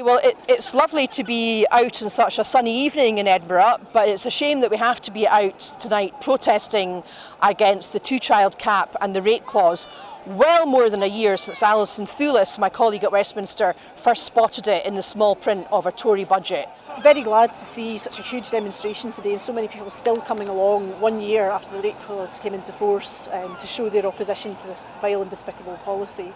Well, it's lovely to be out on such a sunny evening in Edinburgh, but it's a shame that we have to be out tonight protesting against the two-child cap and the rate clause. Well more than a year since Alison Thewlis, my colleague at Westminster, first spotted it in the small print of a Tory budget. Very glad to see such a huge demonstration today and so many people still coming along 1 year after the rate clause came into force to show their opposition to this vile and despicable policy.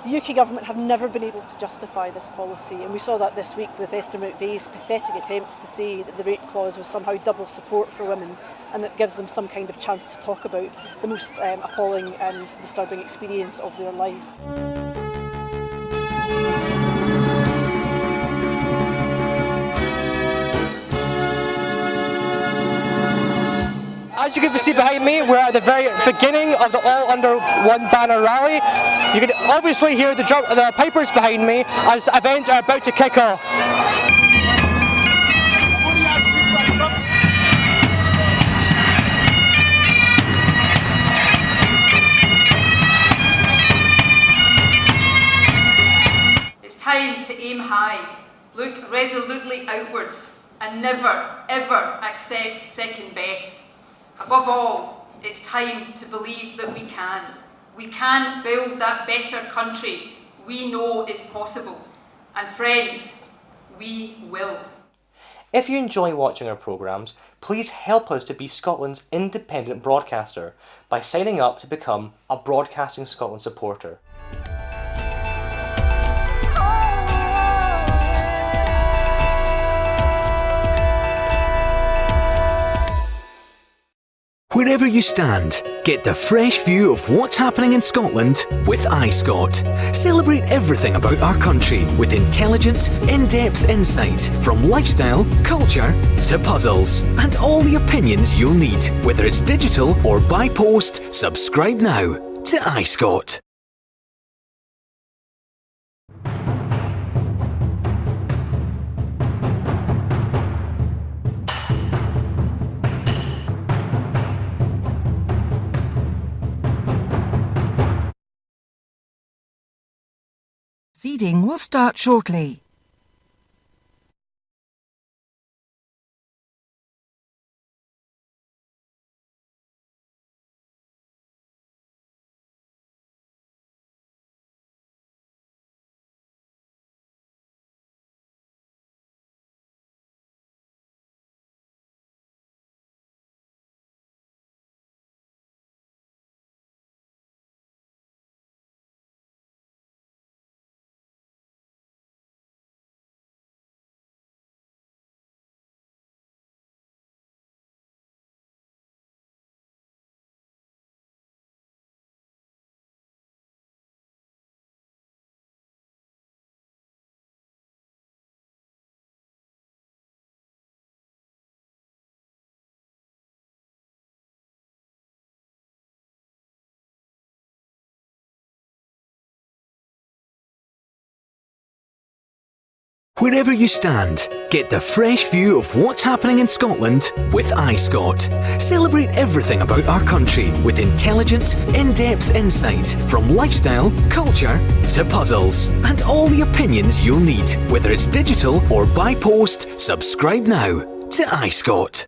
The UK government have never been able to justify this policy, and we saw that this week with Esther McVeigh's pathetic attempts to say that the rate clause was somehow double support for women and that gives them some kind of chance to talk about the most appalling and disturbing experience of their life. As you can see behind me, we're at the very beginning of the All Under One Banner rally. You can obviously hear the pipers behind me as events are about to kick off. It's time to aim high, look resolutely outwards, and never, ever accept second best. Above all, it's time to believe that we can. We can build that better country we know is possible. And friends, we will. If you enjoy watching our programmes, please help us to be Scotland's independent broadcaster by signing up to become a Broadcasting Scotland supporter. Wherever you stand, get the fresh view of what's happening in Scotland with iScot. Celebrate everything about our country with intelligent, in-depth insight from lifestyle, culture to puzzles, and all the opinions you'll need. Whether it's digital or by post, subscribe now to iScot. Proceeding will start shortly. Wherever you stand, get the fresh view of what's happening in Scotland with iScot. Celebrate everything about our country with intelligent, in-depth insight from lifestyle, culture to puzzles, and all the opinions you'll need. Whether it's digital or by post, subscribe now to iScot.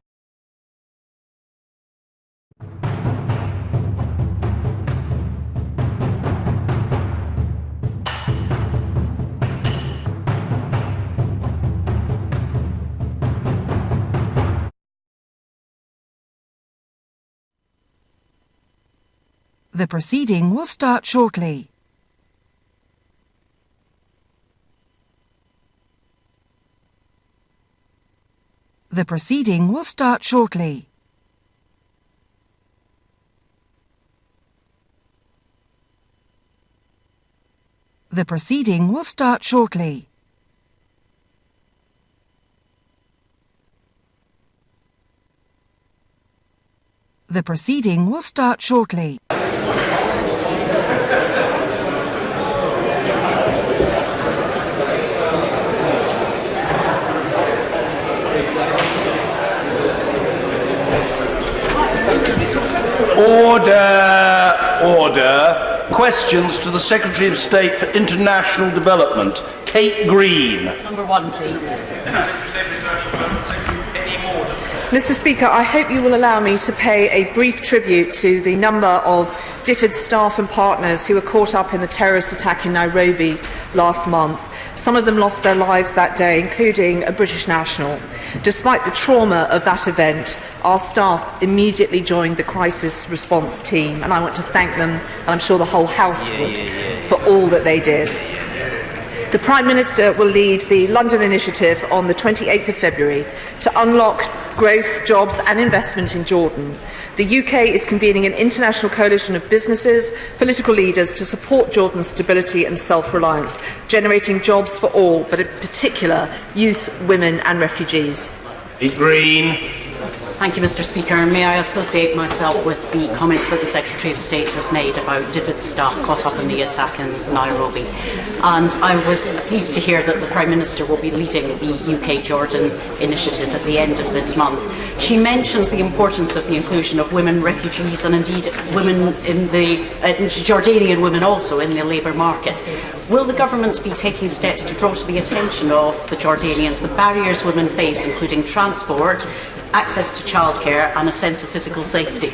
The proceeding will start shortly. The proceeding will start shortly. The proceeding will start shortly. The proceeding will start shortly. Order, order. questions to the Secretary of State for International Development, Kate Green. Number 1, please. Mr. Speaker, I hope you will allow me to pay a brief tribute to the number of DFID staff and partners who were caught up in the terrorist attack in Nairobi last month. Some of them lost their lives that day, including a British national. Despite the trauma of that event, our staff immediately joined the crisis response team, and I want to thank them, and I'm sure the whole House would, for all that they did. The Prime Minister will lead the London initiative on the 28th of February to unlock growth, jobs and investment in Jordan. The UK is convening an international coalition of businesses, political leaders to support Jordan's stability and self-reliance, generating jobs for all, but in particular youth, women and refugees. Green. Thank you, Mr. Speaker. And may I associate myself with the comments that the Secretary of State has made about DFID staff caught up in the attack in Nairobi. And I was pleased to hear that the Prime Minister will be leading the UK-Jordan initiative at the end of this month. She mentions the importance of the inclusion of women refugees and indeed women in the Jordanian women also in the labour market. Will the government be taking steps to draw to the attention of the Jordanians the barriers women face, including transport, access to childcare and a sense of physical safety?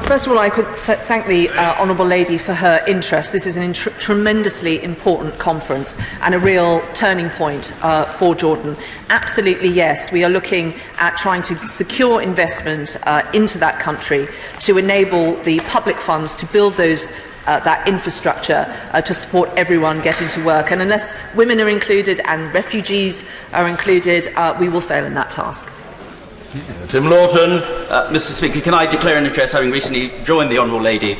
First of all, I could thank the Honourable Lady for her interest. This is an tremendously important conference and a real turning point for Jordan. Absolutely, yes, we are looking at trying to secure investment into that country to enable the public funds to build those that infrastructure to support everyone getting to work. And unless women are included and refugees are included, we will fail in that task. Tim Lawton. Mr. Speaker, can I declare an address, having recently joined the Honourable Lady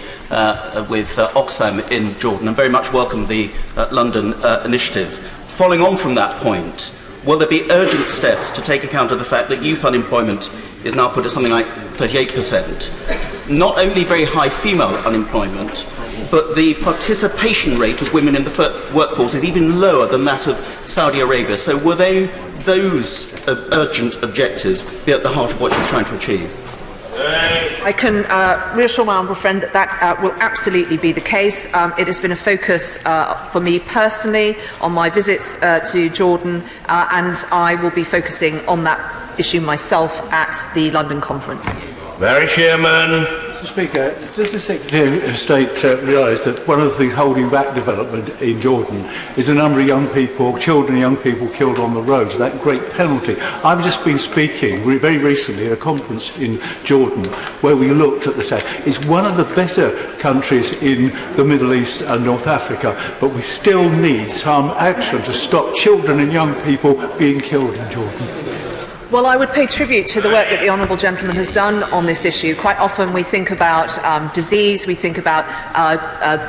with Oxfam in Jordan, and very much welcome the London initiative. Following on from that point, will there be urgent steps to take account of the fact that youth unemployment is now put at something like 38%? Not only very high female unemployment, but the participation rate of women in the workforce is even lower than that of Saudi Arabia. So will those urgent objectives be at the heart of what she's trying to achieve? I can reassure my honourable friend that that will absolutely be the case. It has been a focus for me personally on my visits to Jordan, and I will be focusing on that issue myself at the London conference. Barry Shearman. Mr. Speaker, does the Secretary of State realise that one of the things holding back development in Jordan is the number of young people, children and young people killed on the roads, that great penalty? I've just been speaking very recently at a conference in Jordan where we looked at the same. It's one of the better countries in the Middle East and North Africa, but we still need some action to stop children and young people being killed in Jordan. Well, I would pay tribute to the work that the Honourable Gentleman has done on this issue. Quite often we think about disease, we think about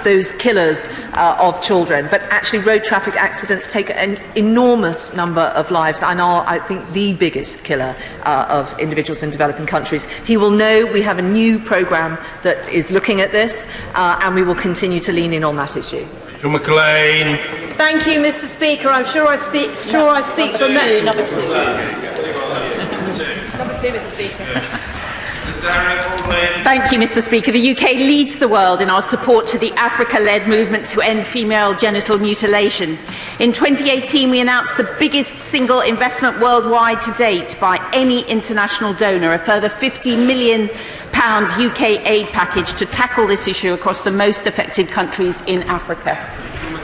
those killers of children, but actually road traffic accidents take an enormous number of lives and are, I think, the biggest killer of individuals in developing countries. He will know we have a new programme that is looking at this, and we will continue to lean in on that issue. McLean. Thank you, Mr. Speaker. I'm sure I speak for many. Number two. Number 2, Mr. Speaker. Thank you, Mr. Speaker. The UK leads the world in our support to the Africa-led movement to end female genital mutilation. In 2018, we announced the biggest single investment worldwide to date by any international donor, a further £50 million UK aid package to tackle this issue across the most affected countries in Africa.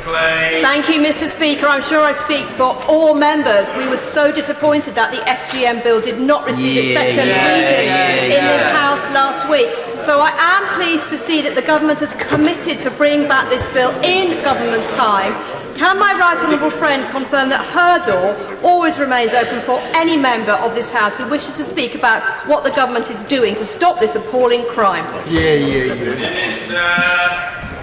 Thank you, Mr. Speaker. I'm sure I speak for all members. We were so disappointed that the FGM bill did not receive its second reading in this House last week. So I am pleased to see that the government has committed to bring back this bill in government time. Can my right honourable friend confirm that her door always remains open for any member of this House who wishes to speak about what the government is doing to stop this appalling crime?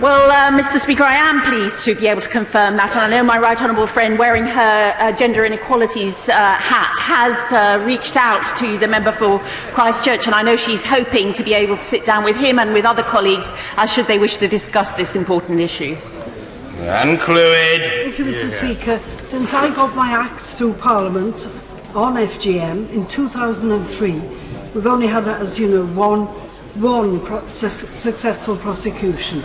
Well, Mr. Speaker, I am pleased to be able to confirm that, and I know my right honourable friend wearing her gender inequalities hat has reached out to the member for Christchurch, and I know she's hoping to be able to sit down with him and with other colleagues should they wish to discuss this important issue. Anne Clwyd. Thank you, Mr. Speaker. Since I got my act through Parliament on FGM in 2003, we've only had, as you know, one one successful prosecution,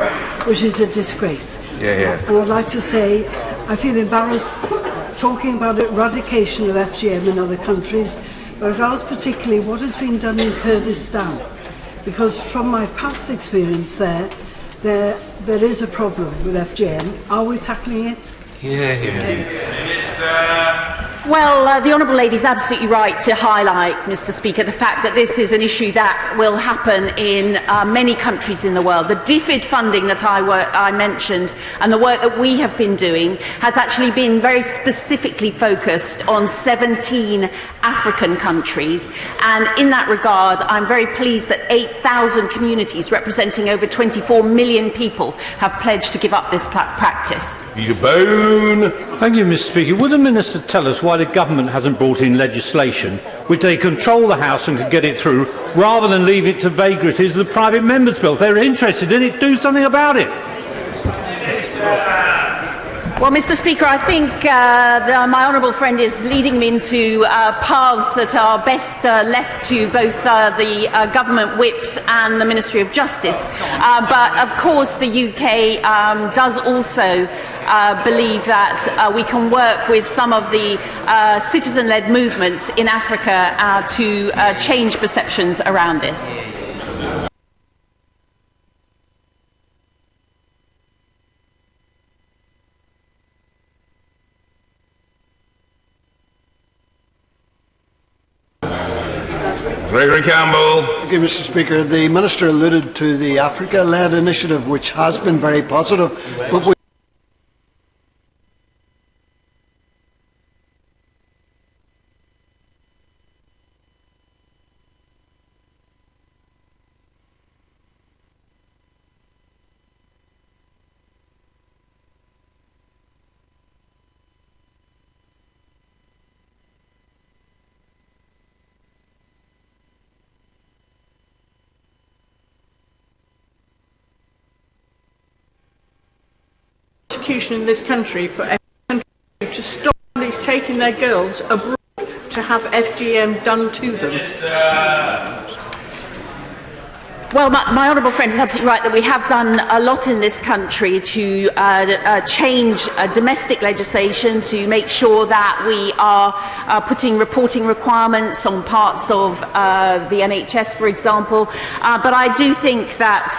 which is a disgrace. And I'd like to say I feel embarrassed talking about eradication of FGM in other countries, but I was particularly what has been done in Kurdistan, because from my past experience there is a problem with FGM. Are we tackling it? Well, the Honourable Lady is absolutely right to highlight, Mr. Speaker, the fact that this is an issue that will happen in many countries in the world. The DFID funding that I mentioned and the work that we have been doing has actually been very specifically focused on 17 African countries. And in that regard, I'm very pleased that 8,000 communities representing over 24 million people have pledged to give up this practice. Thank you, Mr. Speaker. Would the Minister tell us why the government hasn't brought in legislation which they control the House and can get it through, rather than leave it to vagaries of the private members' bill? If they're interested in it, do something about it. Well, Mr. Speaker, I think my honourable friend is leading me into paths that are best left to both the government whips and the Ministry of Justice. But of course, the UK does also believe that we can work with some of the citizen-led movements in Africa to change perceptions around this. Gregory Campbell. Thank you, Mr. Speaker. The Minister alluded to the Africa-led initiative, which has been very positive, but In this country for every country to stop families taking their girls abroad to have FGM done to them. Well, my honourable friend is absolutely right that we have done a lot in this country to change domestic legislation to make sure that we are putting reporting requirements on parts of the NHS, for example. But I do think that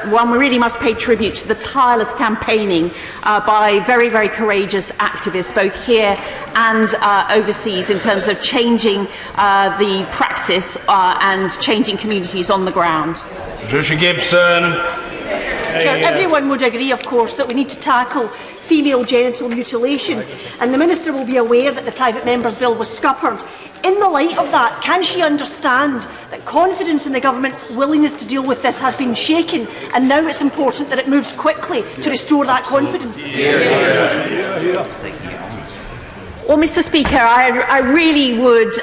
one really must pay tribute to the tireless campaigning by very, very courageous activists, both here and overseas, in terms of changing the practice and changing communities on the ground. Patricia Gibson. Everyone would agree, of course, that we need to tackle female genital mutilation, and the Minister will be aware that the private member's bill was scuppered. In the light of that, can she understand that confidence in the government's willingness to deal with this has been shaken, and now it's important that it moves quickly to restore that confidence? Well, Mr. Speaker, I really would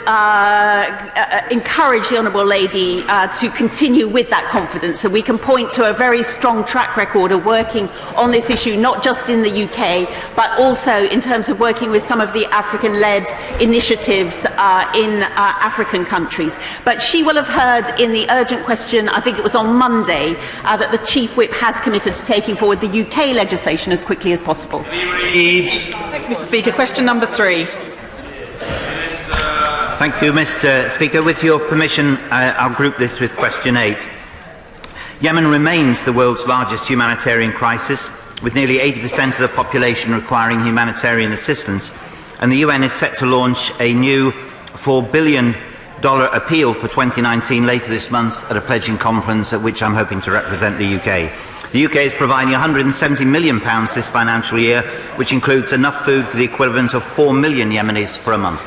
encourage the Honourable Lady to continue with that confidence, and we can point to a very strong track record of working on this issue, not just in the UK, but also in terms of working with some of the African-led initiatives in African countries. But she will have heard in the urgent question, I think it was on Monday, that the Chief Whip has committed to taking forward the UK legislation as quickly as possible. Mr. Speaker, question number 3. Thank you, Mr. Speaker. With your permission, I'll group this with question 8. Yemen remains the world's largest humanitarian crisis, with nearly 80% of the population requiring humanitarian assistance, and the UN is set to launch a new $4 billion appeal for 2019 later this month at a pledging conference at which I'm hoping to represent the UK. The UK is providing £170 million this financial year, which includes enough food for the equivalent of 4 million Yemenis for a month.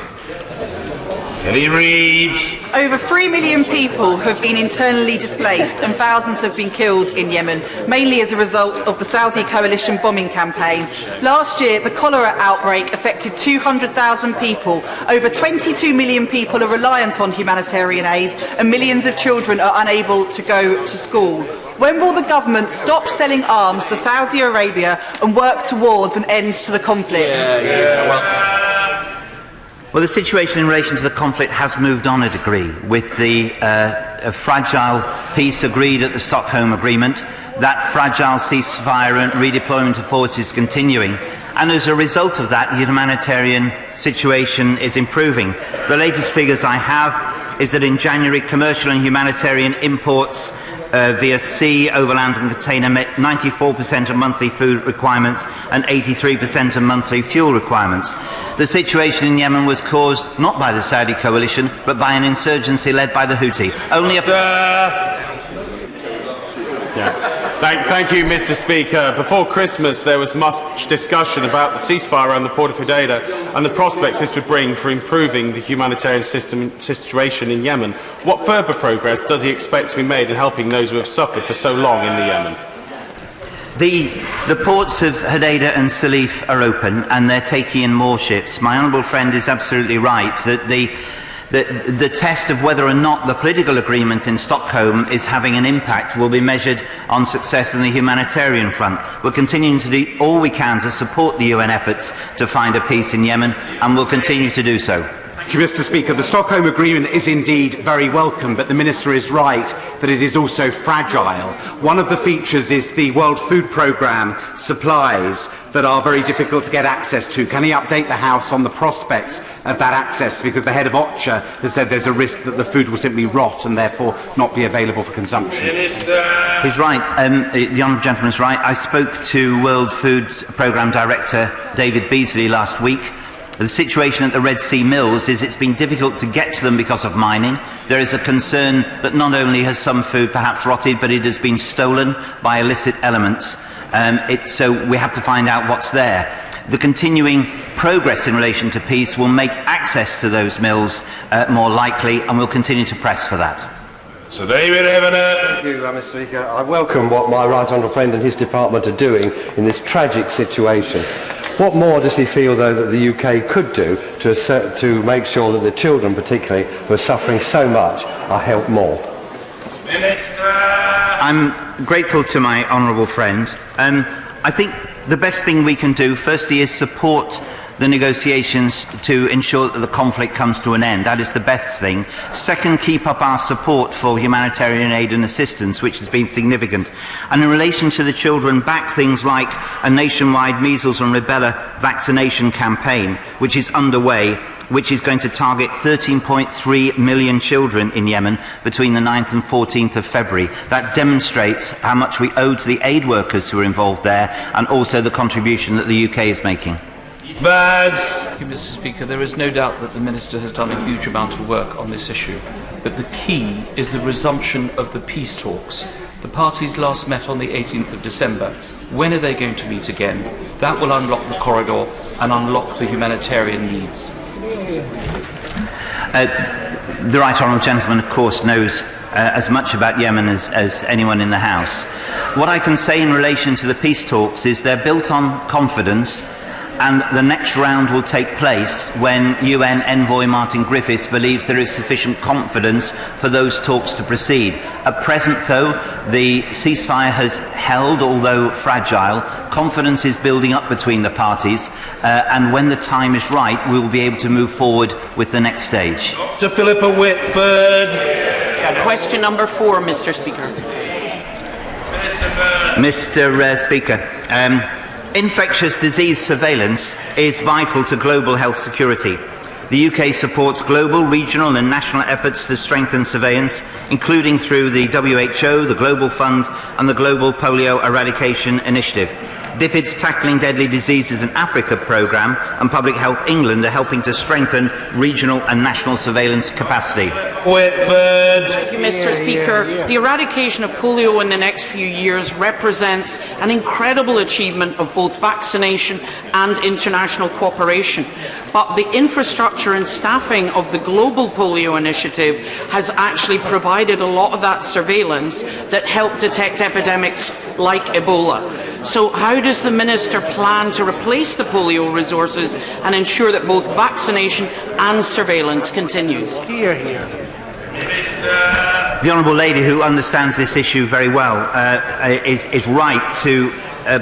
Kelly Reeves. Over 3 million people have been internally displaced and thousands have been killed in Yemen, mainly as a result of the Saudi coalition bombing campaign. Last year, the cholera outbreak affected 200,000 people. Over 22 million people are reliant on humanitarian aid, and millions of children are unable to go to school. When will the government stop selling arms to Saudi Arabia and work towards an end to the conflict? Well, the situation in relation to the conflict has moved on a degree, with the a fragile peace agreed at the Stockholm Agreement. That fragile ceasefire and redeployment of forces continuing. And as a result of that, the humanitarian situation is improving. The latest figures I have is that in January, commercial and humanitarian imports via sea, overland and container met 94% of monthly food requirements and 83% of monthly fuel requirements. The situation in Yemen was caused not by the Saudi coalition, but by an insurgency led by the Houthi. Thank you, Mr. Speaker. Before Christmas, there was much discussion about the ceasefire around the Port of Hodeidah and the prospects this would bring for improving the humanitarian situation in Yemen. What further progress does he expect to be made in helping those who have suffered for so long in the Yemen? The ports of Hodeidah and Salif are open and they're taking in more ships. My honourable friend is absolutely right that the test of whether or not the political agreement in Stockholm is having an impact will be measured on success on the humanitarian front. We're continuing to do all we can to support the UN efforts to find a peace in Yemen, and we'll continue to do so. Thank you, Mr. Speaker. The Stockholm Agreement is indeed very welcome, but the Minister is right that it is also fragile. One of the features is the World Food Programme supplies that are very difficult to get access to. Can he update the House on the prospects of that access? Because the head of OCHA has said there's a risk that the food will simply rot and therefore not be available for consumption. He's right. The honourable gentleman's right. I spoke to World Food Programme Director David Beasley last week. The situation at the Red Sea mills is it's been difficult to get to them because of mining. There is a concern that not only has some food perhaps rotted, but it has been stolen by illicit elements. So we have to find out what's there. The continuing progress in relation to peace will make access to those mills more likely, and we'll continue to press for that. Sir David Evener. Thank you, Mr. Speaker. I welcome what my right honourable friend and his department are doing in this tragic situation. What more does he feel, though, that the UK could do to make sure that the children, particularly, who are suffering so much, are helped more? Minister. I'm grateful to my honourable friend. I think the best thing we can do, firstly, is support the negotiations to ensure that the conflict comes to an end. That is the best thing. Second, keep up our support for humanitarian aid and assistance, which has been significant. And in relation to the children, back things like a nationwide measles and rubella vaccination campaign, which is underway, which is going to target 13.3 million children in Yemen between the 9th and 14th of February. That demonstrates how much we owe to the aid workers who are involved there, and also the contribution that the UK is making. Thank you, Mr. Speaker. There is no doubt that the Minister has done a huge amount of work on this issue, but the key is the resumption of the peace talks. The parties last met on the 18th of December. When are they going to meet again? That will unlock the corridor and unlock the humanitarian needs. The right honourable gentleman, of course, knows as much about Yemen as anyone in the House. What I can say in relation to the peace talks is they're built on confidence, and the next round will take place when UN envoy Martin Griffiths believes there is sufficient confidence for those talks to proceed. At present, though, the ceasefire has held, although fragile. Confidence is building up between the parties, and when the time is right, we will be able to move forward with the next stage. Dr. Philippa Whitford. Question number 4, Mr. Speaker. Mr. Speaker, infectious disease surveillance is vital to global health security. The UK supports global, regional and national efforts to strengthen surveillance, including through the WHO, the Global Fund and the Global Polio Eradication Initiative. DFID's Tackling Deadly Diseases in Africa programme and Public Health England are helping to strengthen regional and national surveillance capacity. Whitford. Thank you, Mr. Speaker. The eradication of polio in the next few years represents an incredible achievement of both vaccination and international cooperation. But the infrastructure and staffing of the Global Polio Initiative has actually provided a lot of that surveillance that helped detect epidemics like Ebola. So how does the Minister plan to replace the polio resources and ensure that both vaccination and surveillance continues? Hear, hear. The Honourable Lady, who understands this issue very well, is right to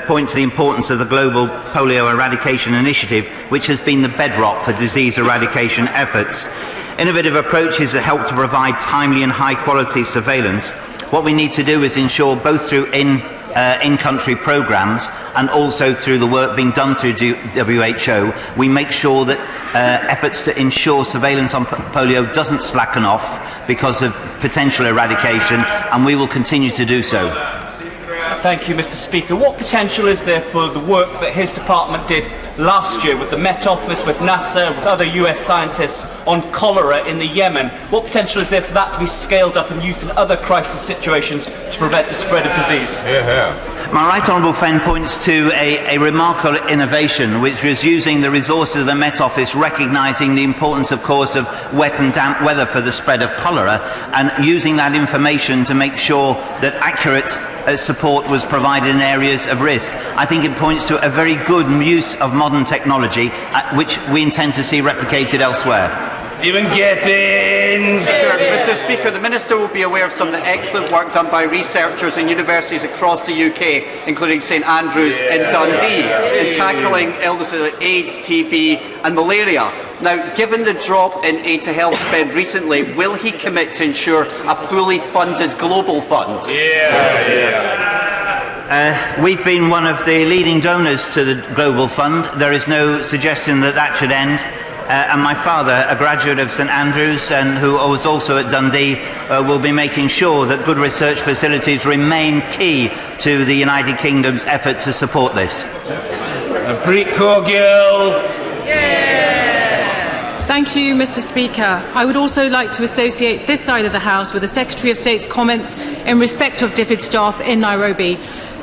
point to the importance of the Global Polio Eradication Initiative, which has been the bedrock for disease eradication efforts. Innovative approaches that help to provide timely and high-quality surveillance. What we need to do is ensure, both through in-country programmes and also through the work being done through WHO, we make sure that efforts to ensure surveillance on polio doesn't slacken off because of potential eradication, and we will continue to do so. Thank you, Mr. Speaker. What potential is there for the work that his department did last year with the Met Office, with NASA, with other US scientists on cholera in the Yemen? What potential is there for that to be scaled up and used in other crisis situations to prevent the spread of disease? My right honourable friend points to a remarkable innovation, which was using the resources of the Met Office, recognising the importance, of course, of wet and damp weather for the spread of cholera, and using that information to make sure that accurate support was provided in areas of risk. I think it points to a very good use of modern technology, which we intend to see replicated elsewhere. Even Gethins! Mr. Speaker, the Minister will be aware of some of the excellent work done by researchers in universities across the UK, including St Andrews in Dundee, in tackling illnesses like AIDS, TB and malaria. Now, given the drop in aid to health spend recently, will he commit to ensure a fully funded global fund? We've been one of the leading donors to the Global Fund. There is no suggestion that that should end. And my father, a graduate of St Andrews and who was also at Dundee, will be making sure that good research facilities remain key to the United Kingdom's effort to support this. Thank you, Mr. Speaker. I would also like to associate this side of the House with the Secretary of State's comments in respect of DFID staff in Nairobi.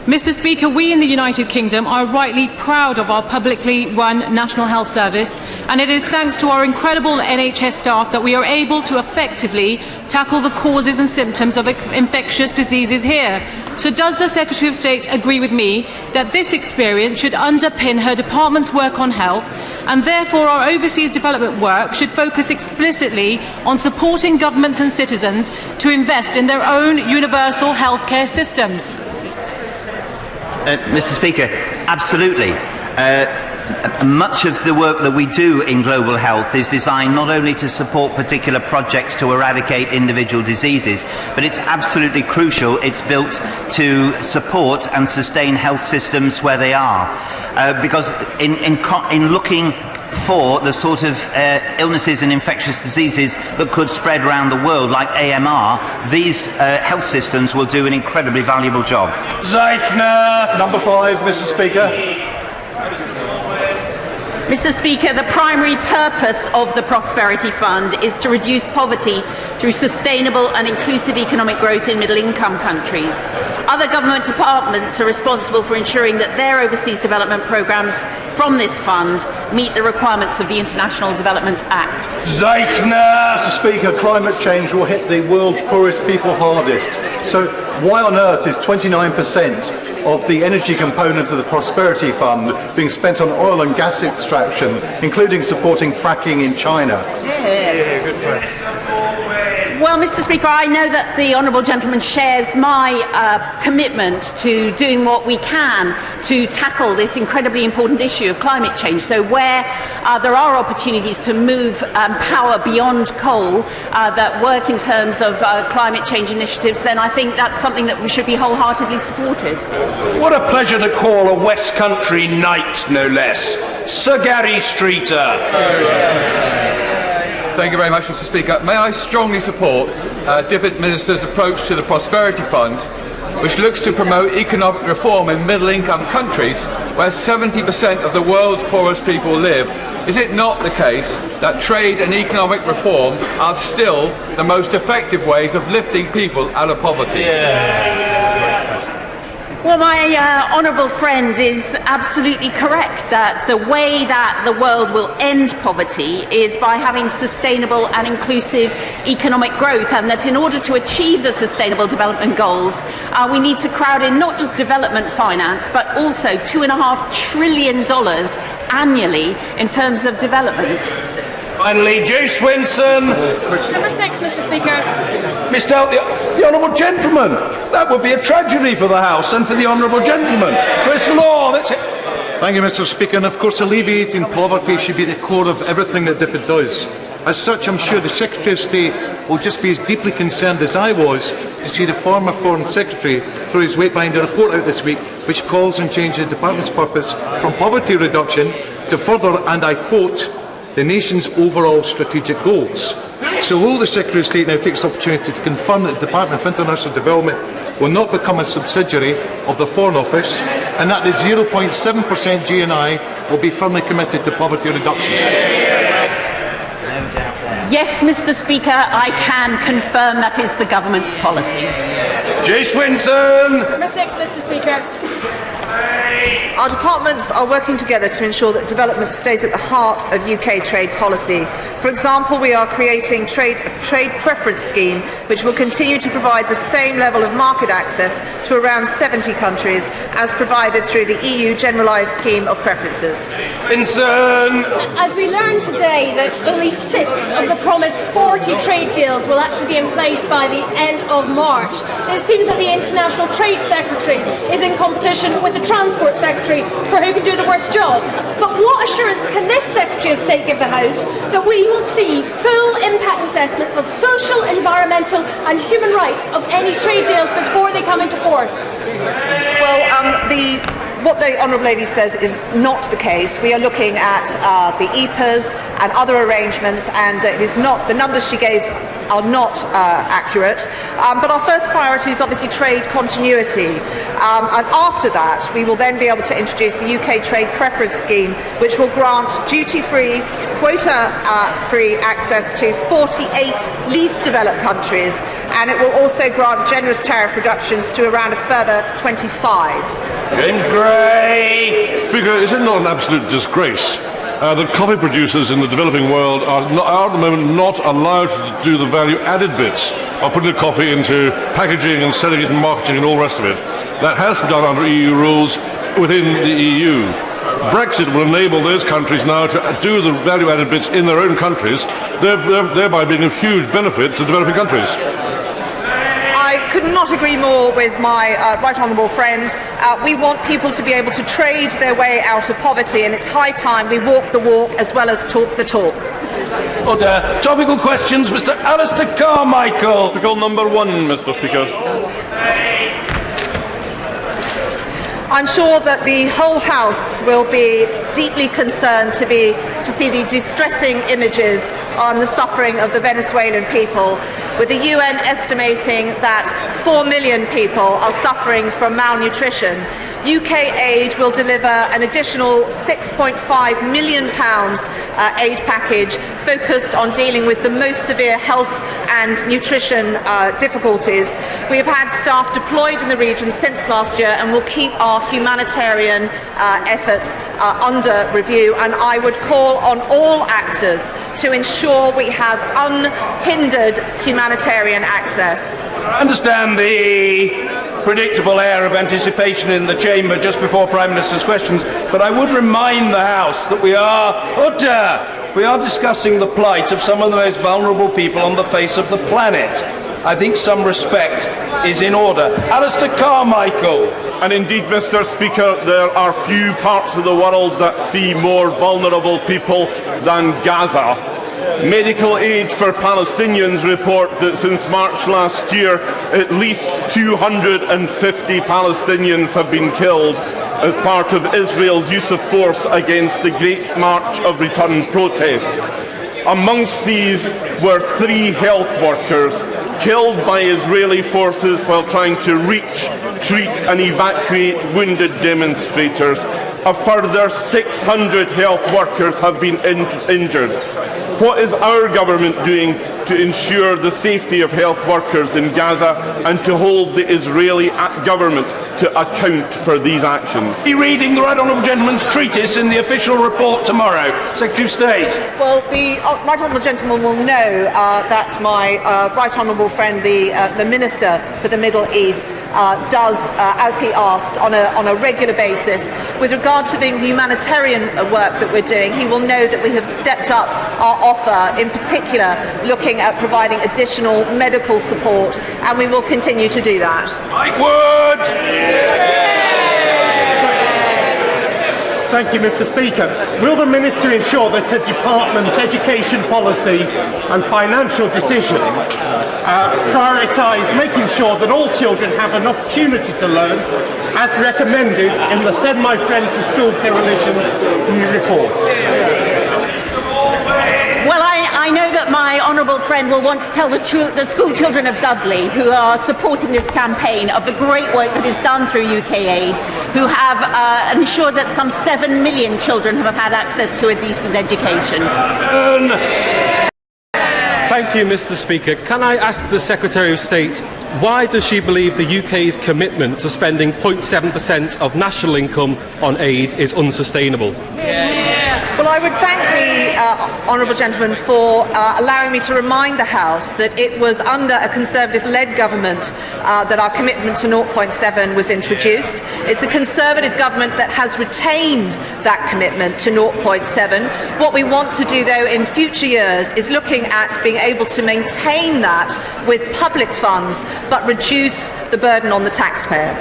Mr. Speaker, we in the United Kingdom are rightly proud of our publicly run National Health Service, and it is thanks to our incredible NHS staff that we are able to effectively tackle the causes and symptoms of infectious diseases here. So does the Secretary of State agree with me that this experience should underpin her department's work on health, and therefore our overseas development work should focus explicitly on supporting governments and citizens to invest in their own universal healthcare systems? Mr. Speaker, absolutely. Much of the work that we do in global health is designed not only to support particular projects to eradicate individual diseases, but it's absolutely crucial it's built to support and sustain health systems where they are. Because in looking for the sort of illnesses and infectious diseases that could spread around the world, like AMR, these health systems will do an incredibly valuable job. Zeichner! Number 5, Mr. Speaker. Mr. Speaker, the primary purpose of the Prosperity Fund is to reduce poverty through sustainable and inclusive economic growth in middle-income countries. Other government departments are responsible for ensuring that their overseas development programmes from this fund meet the requirements of the International Development Act. Zeichner! Mr. Speaker, climate change will hit the world's poorest people hardest. So why on earth is 29% of the energy component of the Prosperity Fund being spent on oil and gas extraction, including supporting fracking in China? Good point. Well, Mr. Speaker, I know that the honourable gentleman shares my commitment to doing what we can to tackle this incredibly important issue of climate change. So where there are opportunities to move power beyond coal that work in terms of climate change initiatives, then I think that's something that we should be wholeheartedly supported. What a pleasure to call a West Country knight, no less. Sir Gary Streeter. Thank you very much, Mr. Speaker. May I strongly support DFID Minister's approach to the Prosperity Fund, which looks to promote economic reform in middle-income countries where 70% of the world's poorest people live. Is it not the case that trade and economic reform are still the most effective ways of lifting people out of poverty? Well, my honourable friend is absolutely correct that the way that the world will end poverty is by having sustainable and inclusive economic growth, and that in order to achieve the Sustainable Development Goals, we need to crowd in not just development finance, but also $2.5 trillion annually in terms of development. Finally, Joe Swinson. Number 6, Mr. Speaker. Missed out the honourable gentleman. That would be a tragedy for the House and for the honourable gentleman. Chris Law, that's it. Thank you, Mr. Speaker. And of course, alleviating poverty should be the core of everything that DFID does. As such, I'm sure the Secretary of State will just be as deeply concerned as I was to see the former Foreign Secretary throw his weight behind a report out this week which calls on changing the Department's purpose from poverty reduction to further, and I quote, the nation's overall strategic goals. So will the Secretary of State now take this opportunity to confirm that the Department for International Development will not become a subsidiary of the Foreign Office, and that the 0.7% GNI will be firmly committed to poverty reduction? Yes, Mr. Speaker, I can confirm that is the government's policy. Jay Swinson. Number 6, Mr. Speaker. Our departments are working together to ensure that development stays at the heart of UK trade policy. For example, we are creating a trade preference scheme which will continue to provide the same level of market access to around 70 countries as provided through the EU Generalised Scheme of Preferences. Vincent! As we learned today that only 6 of the promised 40 trade deals will actually be in place by the end of March, it seems that the International Trade Secretary is in competition with the Transport Secretary for who can do the worst job. But what assurance can this Secretary of State give the House that we will see full impact assessments of social, environmental and human rights of any trade deals before they come into force? Well, what the Honourable Lady says is not the case. We are looking at the EPAs and other arrangements, and it is not, the numbers she gave are not accurate. But our first priority is obviously trade continuity. And after that, we will then be able to introduce the UK Trade Preference Scheme, which will grant duty-free, quota-free access to 48 least developed countries, and it will also grant generous tariff reductions to around a further 25. James Gray. Speaker, is it not an absolute disgrace that coffee producers in the developing world are at the moment not allowed to do the value-added bits of putting the coffee into packaging and selling it and marketing and all the rest of it? That has to be done under EU rules within the EU. Brexit will enable those countries now to do the value-added bits in their own countries, thereby being of huge benefit to developing countries. I could not agree more with my right honourable friend. We want people to be able to trade their way out of poverty, and it's high time we walk the walk as well as talk the talk. Order. Topical questions, Mr. Alistair Carmichael. Topical number 1, Mr. Speaker. I'm sure that the whole House will be deeply concerned to see the distressing images on the suffering of the Venezuelan people, with the UN estimating that 4 million people are suffering from malnutrition. UK aid will deliver an additional £6.5 million aid package focused on dealing with the most severe health and nutrition difficulties. We have had staff deployed in the region since last year and will keep our humanitarian efforts under review, and I would call on all actors to ensure we have unhindered humanitarian access. I understand the predictable air of anticipation in the chamber just before Prime Minister's questions, but I would remind the House that we are discussing the plight of some of the most vulnerable people on the face of the planet. I think some respect is in order. Alistair Carmichael. And indeed, Mr. Speaker, there are few parts of the world that see more vulnerable people than Gaza. Medical Aid for Palestinians report that since March last year, at least 250 Palestinians have been killed as part of Israel's use of force against the Great March of Return protests. Amongst these were 3 health workers killed by Israeli forces while trying to reach, treat and evacuate wounded demonstrators. A further 600 health workers have been injured. What is our government doing to ensure the safety of health workers in Gaza and to hold the Israeli government to account for these actions? Be reading the Right Honourable Gentleman's treatise in the official report tomorrow. Secretary of State. Well, the Right Honourable Gentleman will know that my Right Honourable friend, the Minister for the Middle East, does, as he asked, on a regular basis. With regard to the humanitarian work that we're doing, he will know that we have stepped up our offer, in particular looking at providing additional medical support, and we will continue to do that. Thank you, Mr. Speaker. Will the Minister ensure that her department's education policy and financial decisions prioritise making sure that all children have an opportunity to learn, as recommended in the Send My Friend to School Coalition's new report? Well, I know that my honourable friend will want to tell the school children of Dudley, who are supporting this campaign, of the great work that is done through UK Aid, who have ensured that some 7 million children have had access to a decent education. Thank you, Mr. Speaker. Can I ask the Secretary of State, why does she believe the UK's commitment to spending 0.7% of national income on aid is unsustainable? Well, I would thank the honourable gentleman for allowing me to remind the House that it was under a Conservative-led government that our commitment to 0.7 was introduced. It's a Conservative government that has retained that commitment to 0.7. What we want to do, though, in future years is looking at being able to maintain that with public funds, but reduce the burden on the taxpayer.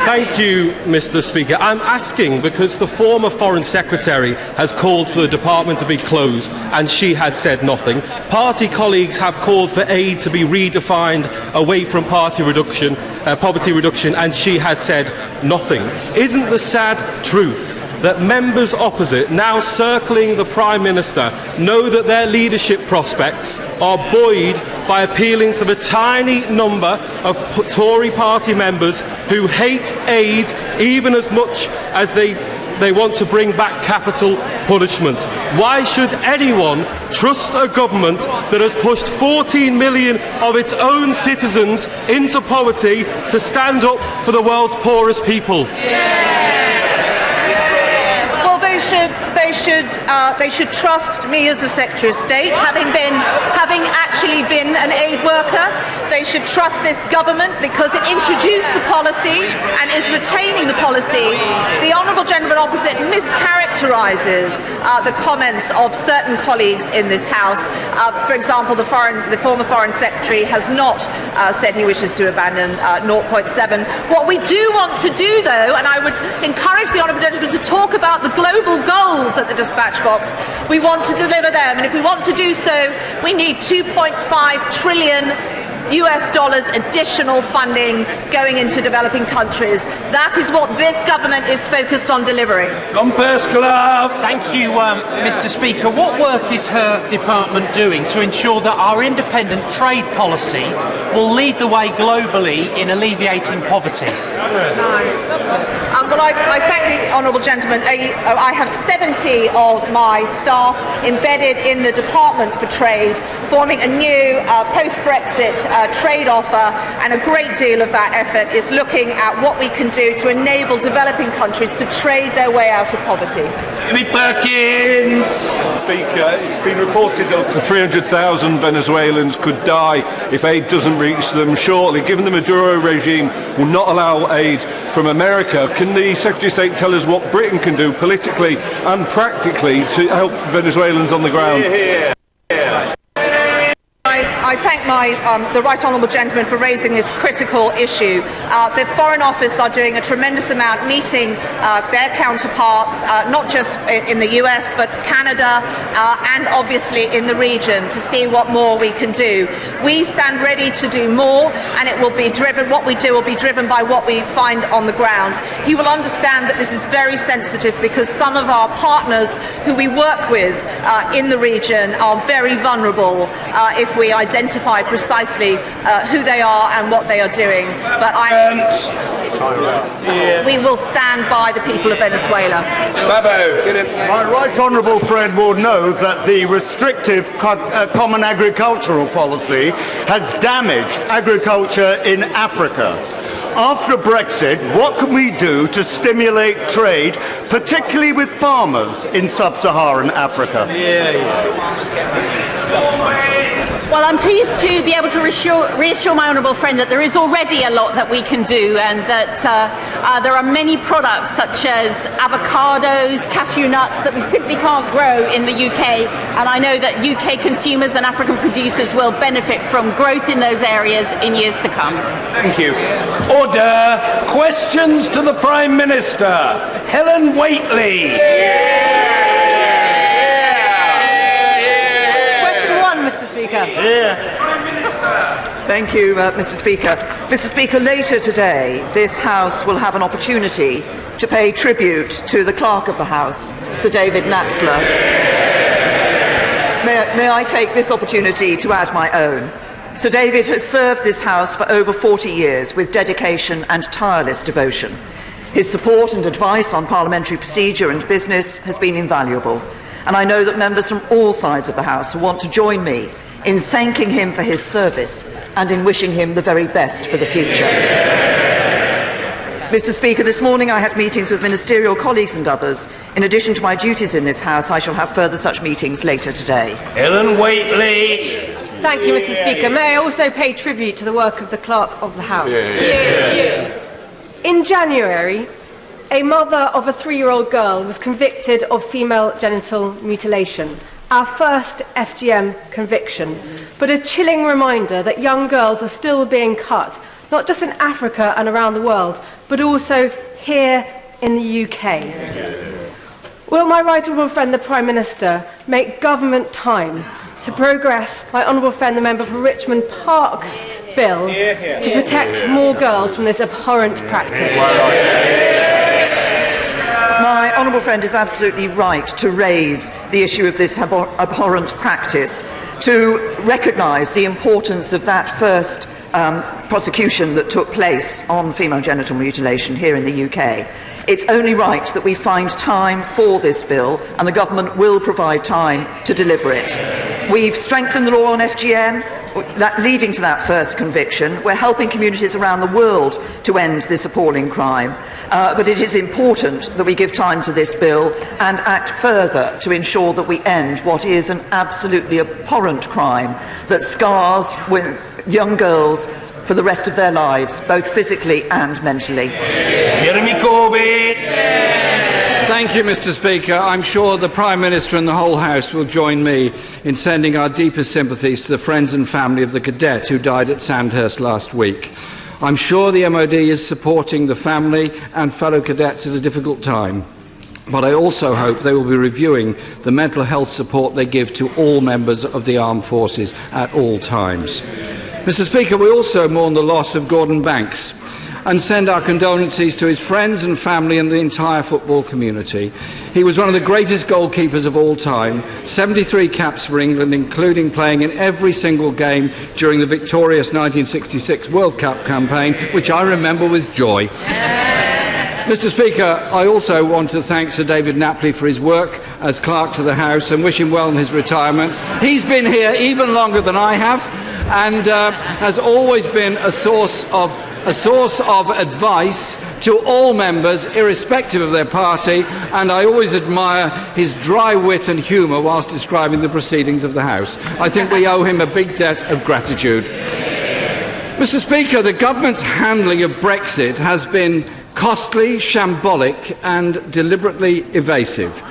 Thank you, Mr. Speaker. I'm asking because the former Foreign Secretary has called for the department to be closed and she has said nothing. Party colleagues have called for aid to be redefined away from poverty reduction, and she has said nothing. Isn't the sad truth that members opposite, now circling the Prime Minister, know that their leadership prospects are buoyed by appealing to the tiny number of Tory party members who hate aid even as much as they want to bring back capital punishment? Why should anyone trust a government that has pushed 14 million of its own citizens into poverty to stand up for the world's poorest people? They should trust me as the Secretary of State, having actually been an aid worker. They should trust this government because it introduced the policy and is retaining the policy. The honourable gentleman opposite mischaracterises the comments of certain colleagues in this House. For example, the former Foreign Secretary has not said he wishes to abandon 0.7. What we do want to do, though, and I would encourage the honourable gentleman to talk about the global goals at the dispatch box. We want to deliver them, and if we want to do so, we need $2.5 trillion additional funding going into developing countries. That is what this government is focused on delivering. Thank you, Mr. Speaker. What work is her department doing to ensure that our independent trade policy will lead the way globally in alleviating poverty? Well, I thank the honourable gentleman. I have 70 of my staff embedded in the Department for Trade, forming a new post-Brexit trade offer, and a great deal of that effort is looking at what we can do to enable developing countries to trade their way out of poverty. Jimmy Perkins! Speaker, it's been reported that up to 300,000 Venezuelans could die if aid doesn't reach them shortly. Given the Maduro regime will not allow aid from America, can the Secretary of State tell us what Britain can do politically and practically to help Venezuelans on the ground? I thank the Right Honourable Gentleman for raising this critical issue. The Foreign Office are doing a tremendous amount, meeting their counterparts, not just in the US, but Canada, and obviously in the region, to see what more we can do. We stand ready to do more, and it will be driven, what we do will be driven by what we find on the ground. He will understand that this is very sensitive because some of our partners who we work with in the region are very vulnerable if we identify precisely who they are and what they are doing. But we will stand by the people of Venezuela. My right honourable friend will know that the restrictive common agricultural policy has damaged agriculture in Africa. After Brexit, what can we do to stimulate trade, particularly with farmers in sub-Saharan Africa? Well, I'm pleased to be able to reassure my honourable friend that there is already a lot that we can do, and that there are many products such as avocados, cashew nuts that we simply can't grow in the UK and I know that UK consumers and African producers will benefit from growth in those areas in years to come. Thank you. Order. Questions to the Prime Minister. Helen Whately. Question 1, Mr. Speaker. Thank you, Mr. Speaker. Mr. Speaker, later today, this House will have an opportunity to pay tribute to the Clerk of the House, Sir David Natzler. May I take this opportunity to add my own? Sir David has served this House for over 40 years with dedication and tireless devotion. His support and advice on parliamentary procedure and business has been invaluable, and I know that members from all sides of the House will want to join me in thanking him for his service and in wishing him the very best for the future. Mr. Speaker, this morning I had meetings with ministerial colleagues and others. In addition to my duties in this House, I shall have further such meetings later today. Helen Whately. Thank you, Mr. Speaker. May I also pay tribute to the work of the Clerk of the House? In January, a mother of a 3-year-old girl was convicted of female genital mutilation. Our first FGM conviction, but a chilling reminder that young girls are still being cut, not just in Africa and around the world, but also here in the UK. Will my right honourable friend, the Prime Minister, make government time to progress my honourable friend, the member for Richmond Park's bill to protect more girls from this abhorrent practice? My honourable friend is absolutely right to raise the issue of this abhorrent practice, to recognise the importance of that first prosecution that took place on female genital mutilation here in the UK. It's only right that we find time for this bill, and the government will provide time to deliver it. We've strengthened the law on FGM, leading to that first conviction. We're helping communities around the world to end this appalling crime. But it is important that we give time to this bill and act further to ensure that we end what is an absolutely abhorrent crime that scars young girls for the rest of their lives, both physically and mentally. Jeremy Corbyn. Thank you, Mr. Speaker. I'm sure the Prime Minister and the whole House will join me in sending our deepest sympathies to the friends and family of the cadet who died at Sandhurst last week. I'm sure the MOD is supporting the family and fellow cadets at a difficult time, but I also hope they will be reviewing the mental health support they give to all members of the armed forces at all times. Mr. Speaker, we also mourn the loss of Gordon Banks and send our condolences to his friends and family and the entire football community. He was one of the greatest goalkeepers of all time, 73 caps for England, including playing in every single game during the victorious 1966 World Cup campaign, which I remember with joy. Mr. Speaker, I also want to thank Sir David Napley for his work as Clerk to the House and wish him well in his retirement. He's been here even longer than I have and has always been a source of advice to all members, irrespective of their party, and I always admire his dry wit and humour whilst describing the proceedings of the House. I think we owe him a big debt of gratitude. Mr. Speaker, the government's handling of Brexit has been costly, shambolic and deliberately evasive.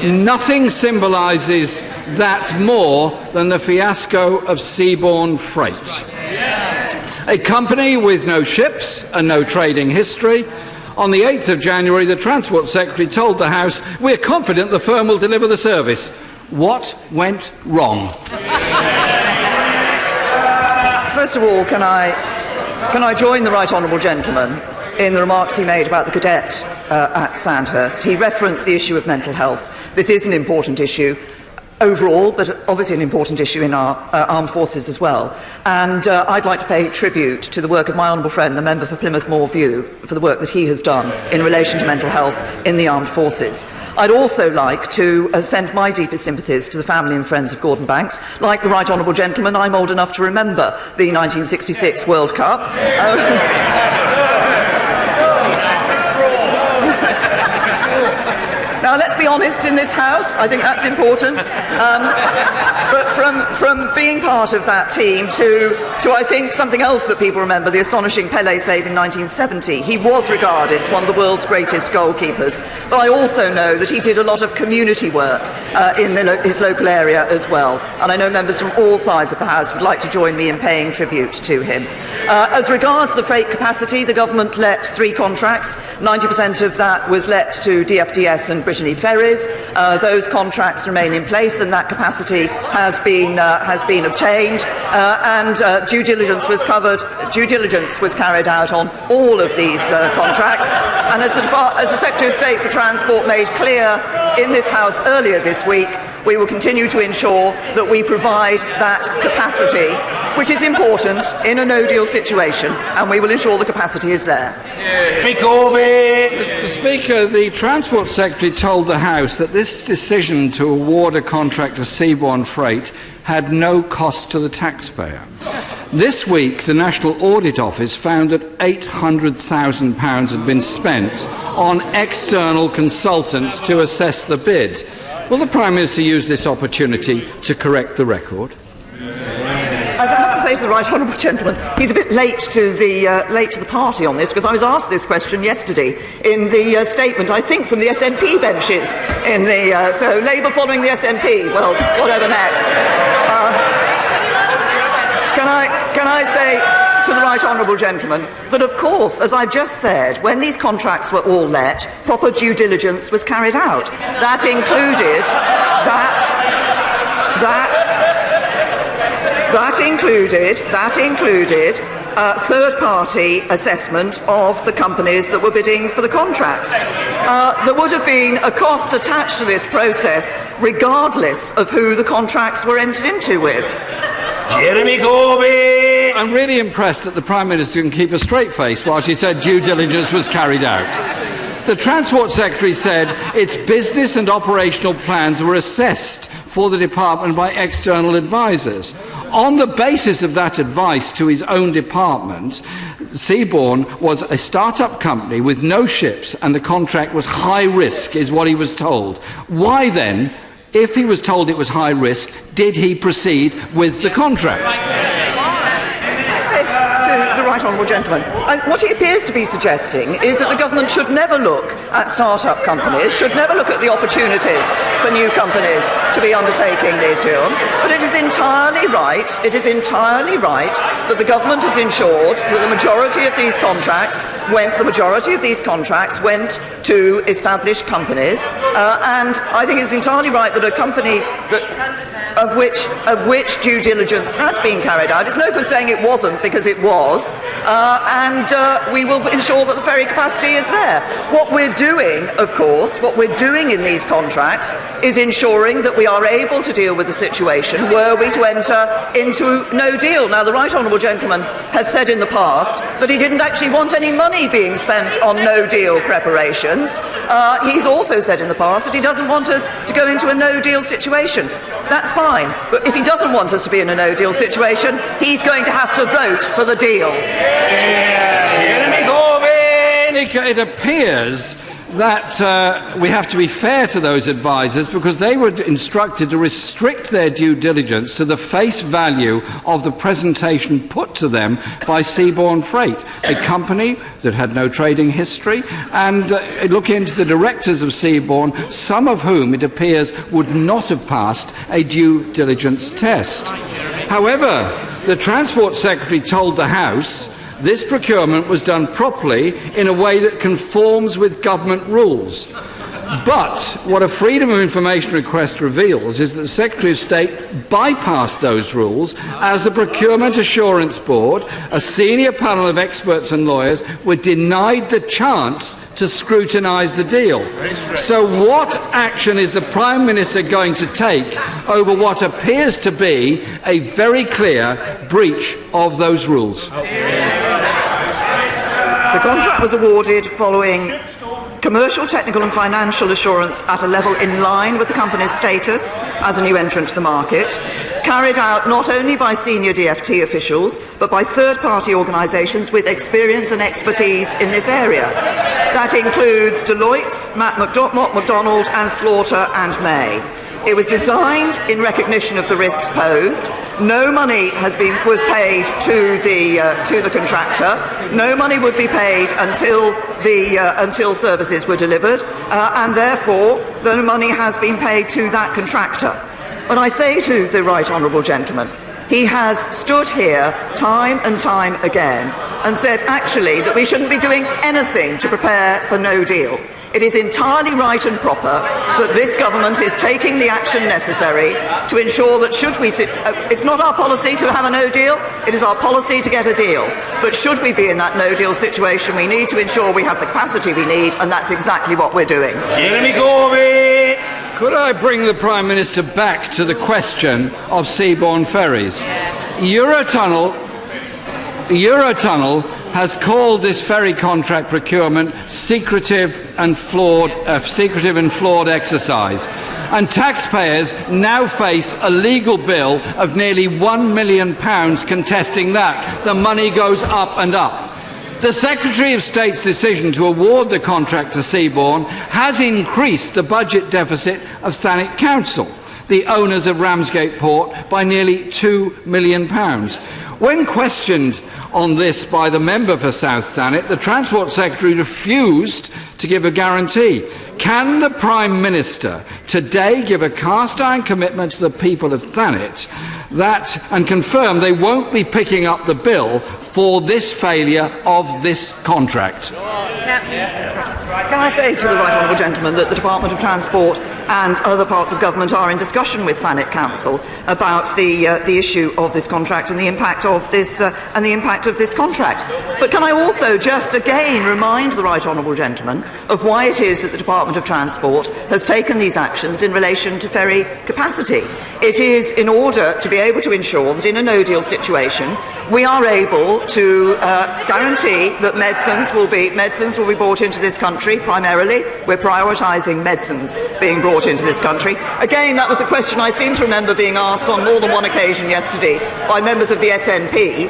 Nothing symbolises that more than the fiasco of seaborne freight. A company with no ships and no trading history. On the 8th of January, the Transport Secretary told the House, "We're confident the firm will deliver the service." What went wrong? First of all, can I join the right honourable gentleman in the remarks he made about the cadet at Sandhurst? He referenced the issue of mental health. This is an important issue overall, but obviously an important issue in our armed forces as well. And I'd like to pay tribute to the work of my honourable friend, the member for Plymouth Moor View, for the work that he has done in relation to mental health in the armed forces. I'd also like to send my deepest sympathies to the family and friends of Gordon Banks. Like the right honourable gentleman, I'm old enough to remember the 1966 World Cup. Now, let's be honest in this House. I think that's important. But from being part of that team to I think something else that people remember, the astonishing Pelé save in 1970. He was regarded as one of the world's greatest goalkeepers. But I also know that he did a lot of community work in his local area as well. And I know members from all sides of the House would like to join me in paying tribute to him. As regards the freight capacity, the government let 3 contracts. 90% of that was let to DFDS and Brittany Ferries. Those contracts remain in place, and that capacity has been obtained. And due diligence was carried out on all of these contracts. And as the Secretary of State for Transport made clear in this House earlier this week, we will continue to ensure that we provide that capacity, which is important in a no-deal situation, and we will ensure the capacity is there. Mr. Speaker, the Transport Secretary told the House that this decision to award a contract to Seabourn Freight had no cost to the taxpayer. This week, the National Audit Office found that £800,000 had been spent on external consultants to assess the bid. Will the Prime Minister use this opportunity to correct the record? I have to say to the right honourable gentleman, he's a bit late to the party on this, because I was asked this question yesterday in the statement, I think, from the SNP benches. So Labour following the SNP. Well, whatever next. Can I say to the right honourable gentleman that, of course, as I've just said, when these contracts were all let, proper due diligence was carried out. That included third-party assessment of the companies that were bidding for the contracts. There would have been a cost attached to this process, regardless of who the contracts were entered into with. Jeremy Corbyn! I'm really impressed that the Prime Minister can keep a straight face while she said due diligence was carried out. The Transport Secretary said its business and operational plans were assessed for the department by external advisers. On the basis of that advice to his own department, Seabourn was a start-up company with no ships, and the contract was high risk, is what he was told. Why then, if he was told it was high risk, did he proceed with the contract? To the right honourable gentleman, what he appears to be suggesting is that the government should never look at start-up companies, should never look at the opportunities for new companies to be undertaking this here. But it is entirely right that the government has ensured that the majority of these contracts went to established companies, and I think it's entirely right that a company of which due diligence had been carried out. It's no good saying it wasn't, because it was, and we will ensure that the ferry capacity is there. What we're doing, of course, in these contracts is ensuring that we are able to deal with the situation were we to enter into no deal. Now, the right honourable gentleman has said in the past that he didn't actually want any money being spent on no deal preparations. He's also said in the past that he doesn't want us to go into a no deal situation. That's fine, but if he doesn't want us to be in a no-deal situation, he's going to have to vote for the deal. It appears that we have to be fair to those advisers, because they were instructed to restrict their due diligence to the face value of the presentation put to them by Seabourn Freight, a company that had no trading history, and look into the directors of Seabourn, some of whom it appears would not have passed a due diligence test. However, the Transport Secretary told the House this procurement was done properly in a way that conforms with government rules. But what a Freedom of Information request reveals is that the Secretary of State bypassed those rules, as the Procurement Assurance Board, a senior panel of experts and lawyers, were denied the chance to scrutinise the deal. So what action is the Prime Minister going to take over what appears to be a very clear breach of those rules? The contract was awarded following commercial, technical and financial assurance at a level in line with the company's status as a new entrant to the market. carried out not only by senior DfT officials, but by third-party organisations with experience and expertise in this area. That includes Deloitte, Mott MacDonald and Slaughter and May. It was designed in recognition of the risks posed. No money was paid to the contractor. No money would be paid until services were delivered, and therefore no money has been paid to that contractor. But I say to the right honourable gentleman, he has stood here time and time again and said actually that we shouldn't be doing anything to prepare for no deal. It is entirely right and proper that this government is taking the action necessary to ensure that should we it's not our policy to have a no deal, it is our policy to get a deal. But should we be in that no deal situation, we need to ensure we have the capacity we need, and that's exactly what we're doing. Jeremy Corbyn! Could I bring the Prime Minister back to the question of seaborne ferries? Eurotunnel has called this ferry contract procurement secretive and flawed exercise, and taxpayers now face a legal bill of nearly £1 million contesting that. The money goes up and up. The Secretary of State's decision to award the contract to Seabourn has increased the budget deficit of Thanet Council, the owners of Ramsgate Port, by nearly £2 million. When questioned on this by the member for South Thanet, the Transport Secretary refused to give a guarantee. Can the Prime Minister today give a cast-iron commitment to the people of Thanet and confirm they won't be picking up the bill for this failure of this contract? Can I say to the right honourable gentleman that the Department of Transport and other parts of government are in discussion with Thanet Council about the issue of this contract and the impact of this contract. But can I also just again remind the right honourable gentleman of why it is that the Department of Transport has taken these actions in relation to ferry capacity. It is in order to be able to ensure that in a no-deal situation we are able to guarantee that medicines will be brought into this country. Primarily, we're prioritising medicines being brought into this country. Again, that was a question I seem to remember being asked on more than one occasion yesterday by members of the SNP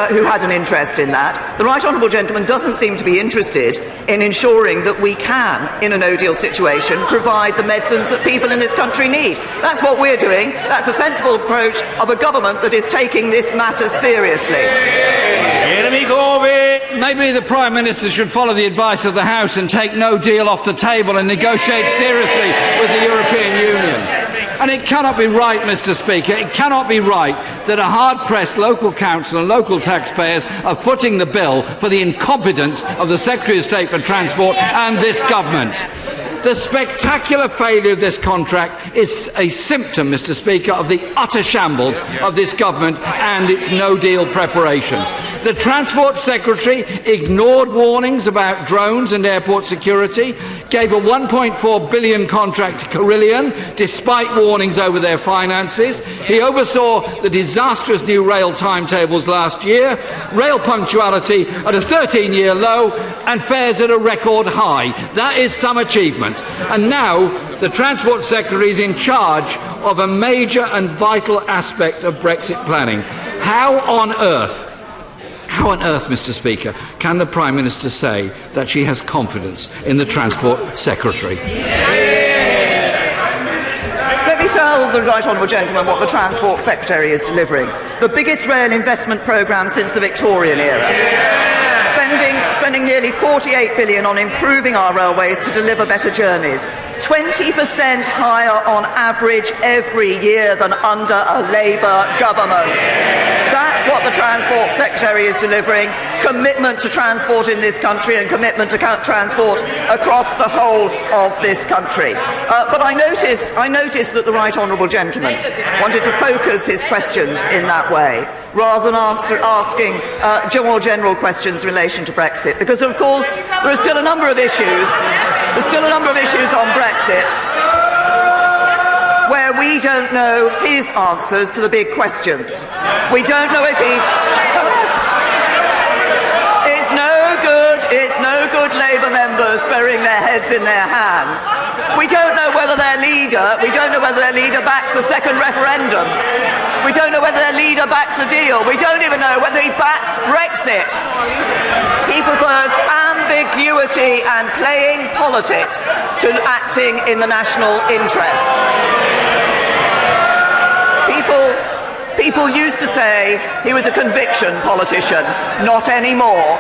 who had an interest in that. The right honourable gentleman doesn't seem to be interested in ensuring that we can, in a no-deal situation, provide the medicines that people in this country need. That's what we're doing. That's a sensible approach of a government that is taking this matter seriously. Jeremy Corbyn! Maybe the Prime Minister should follow the advice of the House and take no deal off the table and negotiate seriously with the European Union. And it cannot be right, Mr. Speaker, it cannot be right that a hard-pressed local council and local taxpayers are footing the bill for the incompetence of the Secretary of State for Transport and this government. The spectacular failure of this contract is a symptom, Mr. Speaker, of the utter shambles of this government and its no-deal preparations. The Transport Secretary ignored warnings about drones and airport security, gave a £1.4 billion contract to Carillion despite warnings over their finances. He oversaw the disastrous new rail timetables last year, rail punctuality at a 13-year low and fares at a record high. That is some achievement. And now the Transport Secretary is in charge of a major and vital aspect of Brexit planning. How on earth, Mr. Speaker, can the Prime Minister say that she has confidence in the Transport Secretary? Let me tell the right honourable gentleman what the Transport Secretary is delivering. The biggest rail investment programme since the Victorian era. Spending nearly £48 billion on improving our railways to deliver better journeys. 20% higher on average every year than under a Labour government. That's what the Transport Secretary is delivering. Commitment to transport in this country and commitment to transport across the whole of this country. But I notice that the right honourable gentleman wanted to focus his questions in that way, rather than asking more general questions in relation to Brexit, because of course there are still a number of issues. There's still a number of issues on Brexit where we don't know his answers to the big questions. We don't know if he. It's no good Labour members burying their heads in their hands. We don't know whether their leader backs the second referendum. We don't know whether their leader backs the deal. We don't even know whether he backs Brexit. He prefers ambiguity and playing politics to acting in the national interest. People used to say he was a conviction politician. Not anymore.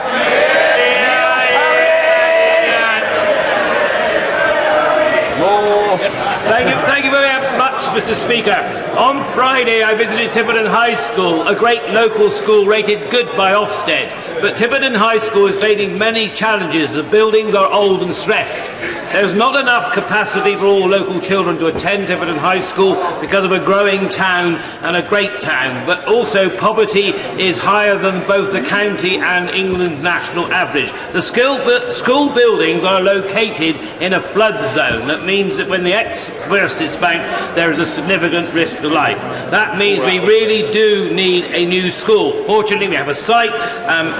Thank you very much, Mr. Speaker. On Friday, I visited Tiverton High School, a great local school rated good by Ofsted. But Tiverton High School is facing many challenges. The buildings are old and stressed. There's not enough capacity for all local children to attend Tiverton High School because of a growing town and a great town. But also poverty is higher than both the county and England's national average. The school buildings are located in a flood zone. That means that when the X bursts its bank, there is a significant risk to life. That means we really do need a new school. Fortunately, we have a site.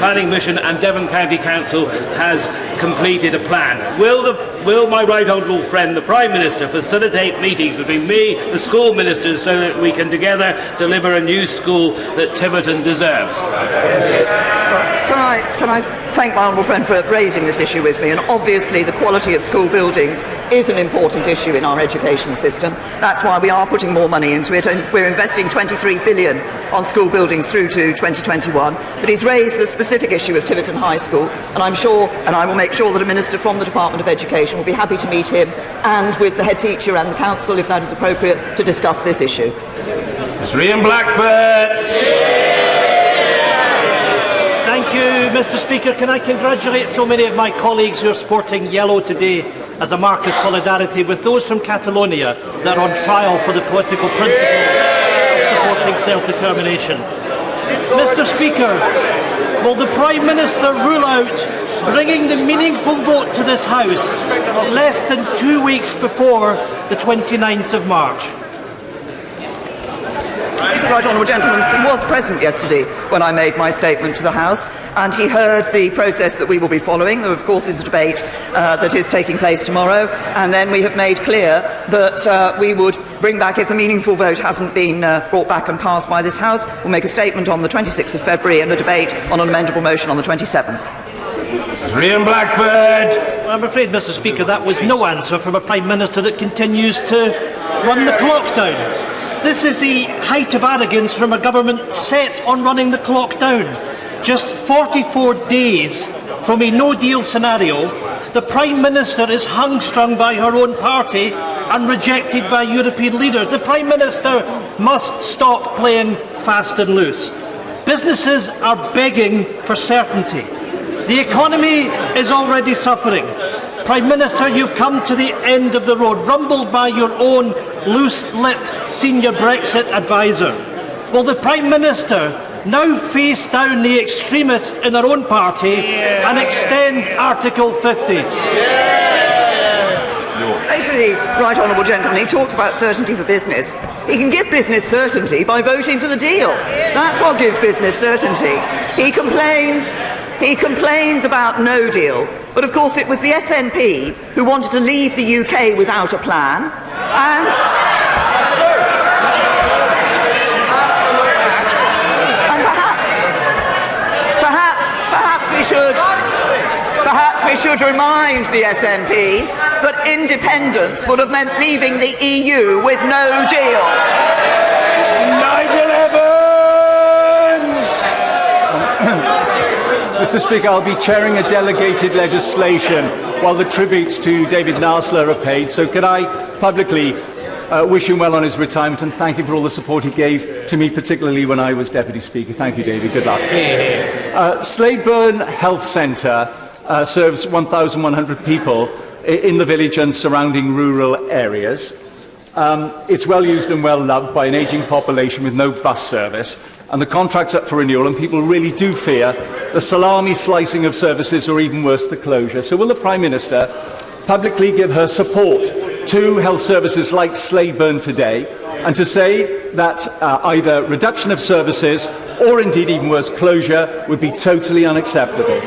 Planning Mission and Devon County Council has completed a plan. Will my right honourable friend, the Prime Minister, facilitate meetings between me, the school ministers, so that we can together deliver a new school that Tiverton deserves? Can I thank my honourable friend for raising this issue with me? And obviously the quality of school buildings is an important issue in our education system. That's why we are putting more money into it, and we're investing £23 billion on school buildings through to 2021. But he's raised the specific issue of Tiverton High School, and I'm sure, and I will make sure that a minister from the Department of Education will be happy to meet him and with the head teacher and the council, if that is appropriate, to discuss this issue. Mr. Ian Blackford. Thank you, Mr. Speaker. Can I congratulate so many of my colleagues who are sporting yellow today as a mark of solidarity with those from Catalonia that are on trial for the political principle of supporting self-determination. Mr. Speaker, will the Prime Minister rule out bringing the meaningful vote to this House less than 2 weeks before the 29th of March? Right honourable gentleman, he was present yesterday when I made my statement to the House, and he heard the process that we will be following. There, of course, is a debate that is taking place tomorrow, and then we have made clear that we would bring back, if a meaningful vote hasn't been brought back and passed by this House, we'll make a statement on the 26th of February and a debate on an amendable motion on the 27th. Ian Blackford. I'm afraid, Mr. Speaker, that was no answer from a Prime Minister that continues to run the clock down. This is the height of arrogance from a government set on running the clock down. Just 44 days from a no-deal scenario, the Prime Minister is hung-strung by her own party and rejected by European leaders. The Prime Minister must stop playing fast and loose. Businesses are begging for certainty. The economy is already suffering. Prime Minister, you've come to the end of the road, rumbled by your own loose-lipped senior Brexit advisor. Will the Prime Minister now face down the extremists in their own party and extend Article 50? To the right honourable gentleman, he talks about certainty for business. He can give business certainty by voting for the deal. That's what gives business certainty. He complains about no deal, but of course it was the SNP who wanted to leave the UK without a plan, and perhaps we should remind the SNP that independence would have meant leaving the EU with no deal. Nigel Evans! Mr. Speaker, I'll be chairing a delegated legislation while the tributes to David Narsler are paid. So could I publicly wish him well on his retirement and thank him for all the support he gave to me, particularly when I was Deputy Speaker. Thank you, David. Good luck. Sladeburn Health Centre serves 1,100 people in the village and surrounding rural areas. It's well used and well loved by an ageing population with no bus service, and the contract's up for renewal, and people really do fear the salami slicing of services, or even worse, the closure. So will the Prime Minister publicly give her support to health services like Sladeburn today, and to say that either reduction of services or indeed even worse, closure would be totally unacceptable?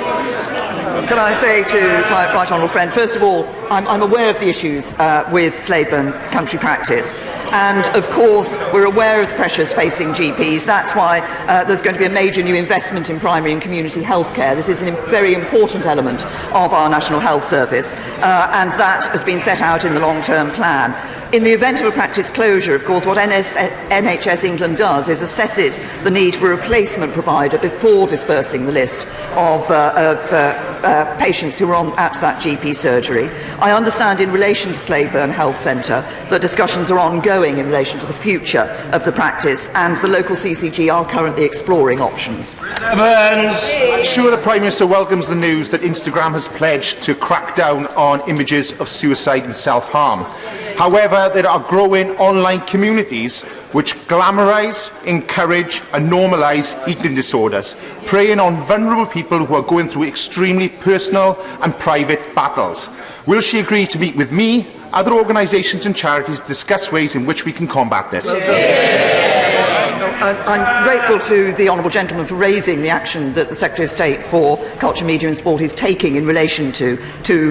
Can I say to my right honourable friend, first of all, I'm aware of the issues with Slaburn country practice. And, of course, we're aware of the pressures facing GPs. That's why there's going to be a major new investment in primary and community health care. This is a very important element of our National Health Service, and that has been set out in the long-term plan. In the event of a practice closure, of course, what NHS England does is assesses the need for a replacement provider before dispersing the list of patients who are at that GP surgery. I understand in relation to Slaburn Health Centre that discussions are ongoing in relation to the future of the practice, and the local CCG are currently exploring options. I'm sure the Prime Minister welcomes the news that Instagram has pledged to crack down on images of suicide and self-harm. However, there are growing online communities which glamorise, encourage and normalise eating disorders, preying on vulnerable people who are going through extremely personal and private battles. Will she agree to meet with me, other organisations and charities to discuss ways in which we can combat this? I'm grateful to the honourable gentleman for raising the action that the Secretary of State for Culture, Media and Sport is taking in relation to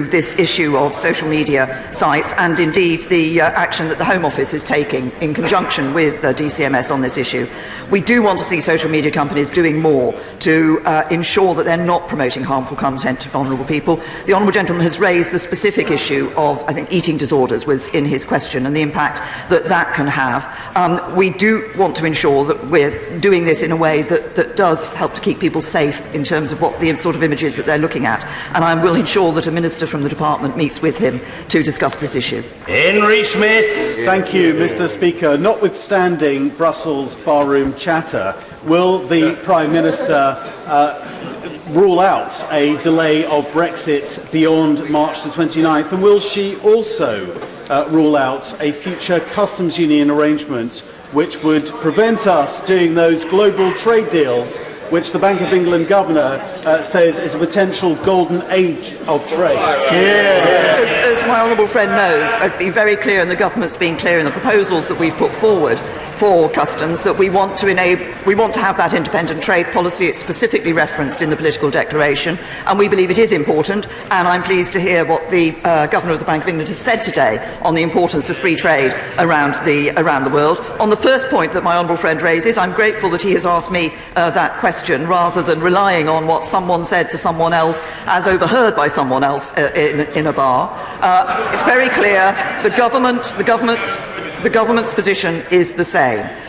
this issue of social media sites, and indeed the action that the Home Office is taking in conjunction with DCMS on this issue. We do want to see social media companies doing more to ensure that they're not promoting harmful content to vulnerable people. The honourable gentleman has raised the specific issue of, I think, eating disorders was in his question, and the impact that that can have. We do want to ensure that we're doing this in a way that does help to keep people safe in terms of what the sort of images that they're looking at. And I will ensure that a minister from the department meets with him to discuss this issue. Henry Smith. Thank you, Mr. Speaker. Notwithstanding Brussels barroom chatter, will the Prime Minister rule out a delay of Brexit beyond March the 29th? And will she also rule out a future customs union arrangement which would prevent us doing those global trade deals which the Bank of England governor says is a potential golden age of trade? As my honourable friend knows, I've been very clear, and the government's been clear in the proposals that we've put forward for customs, that we want to have that independent trade policy. It's specifically referenced in the political declaration, and we believe it is important. And I'm pleased to hear what the governor of the Bank of England has said today on the importance of free trade around the world. On the first point that my honourable friend raises, I'm grateful that he has asked me that question rather than relying on what someone said to someone else as overheard by someone else in a bar. It's very clear the government's position is the same.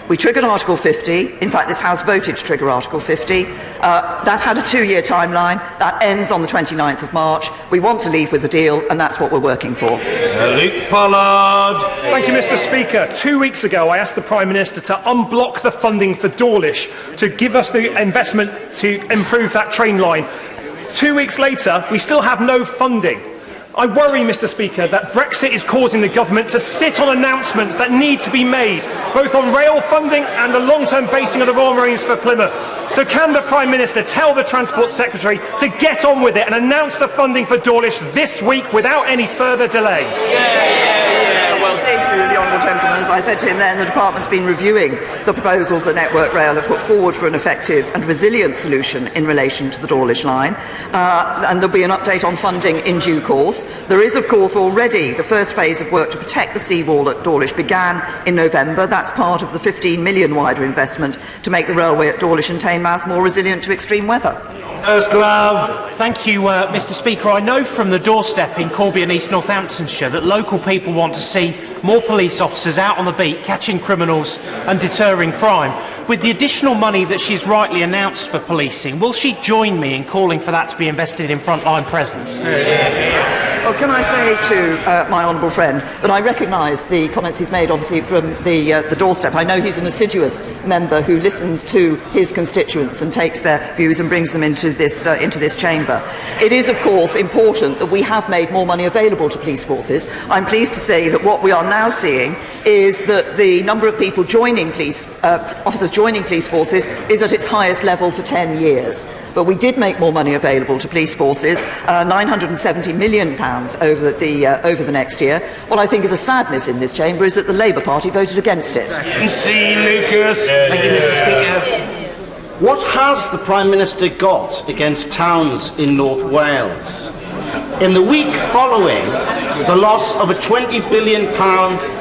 We triggered Article 50. In fact, this House voted to trigger Article 50. That had a 2-year timeline. That ends on the 29th of March. We want to leave with a deal, and that's what we're working for. Luke Pollard. Thank you, Mr. Speaker. 2 weeks ago, I asked the Prime Minister to unblock the funding for Dawlish to give us the investment to improve that train line. 2 weeks later, we still have no funding. I worry, Mr. Speaker, that Brexit is causing the government to sit on announcements that need to be made, both on rail funding and the long-term basing of the Royal Marines for Plymouth. So can the Prime Minister tell the Transport Secretary to get on with it and announce the funding for Dawlish this week without any further delay? Well, to the honourable gentleman, as I said to him then, the department's been reviewing the proposals that Network Rail have put forward for an effective and resilient solution in relation to the Dawlish line, and there'll be an update on funding in due course. There is, of course, already the first phase of work to protect the seawall at Dawlish began in November. That's part of the 15 million wider investment to make the railway at Dawlish and Teignmouth more resilient to extreme weather. Thank you, Mr. Speaker. I know from the doorstep in Corby and East Northamptonshire that local people want to see more police officers out on the beat, catching criminals and deterring crime. With the additional money that she's rightly announced for policing, will she join me in calling for that to be invested in frontline presence? Well, can I say to my honourable friend that I recognise the comments he's made, obviously, from the doorstep. I know he's an assiduous member who listens to his constituents and takes their views and brings them into this chamber. It is, of course, important that we have made more money available to police forces. I'm pleased to say that what we are now seeing is that the number of people joining officers joining police forces is at its highest level for 10 years. But we did make more money available to police forces, £970 million over the next year. What I think is a sadness in this chamber is that the Labour Party voted against it. C. Lucas. Thank you, Mr. Speaker. What has the Prime Minister got against towns in North Wales? In the week following the loss of a £20 billion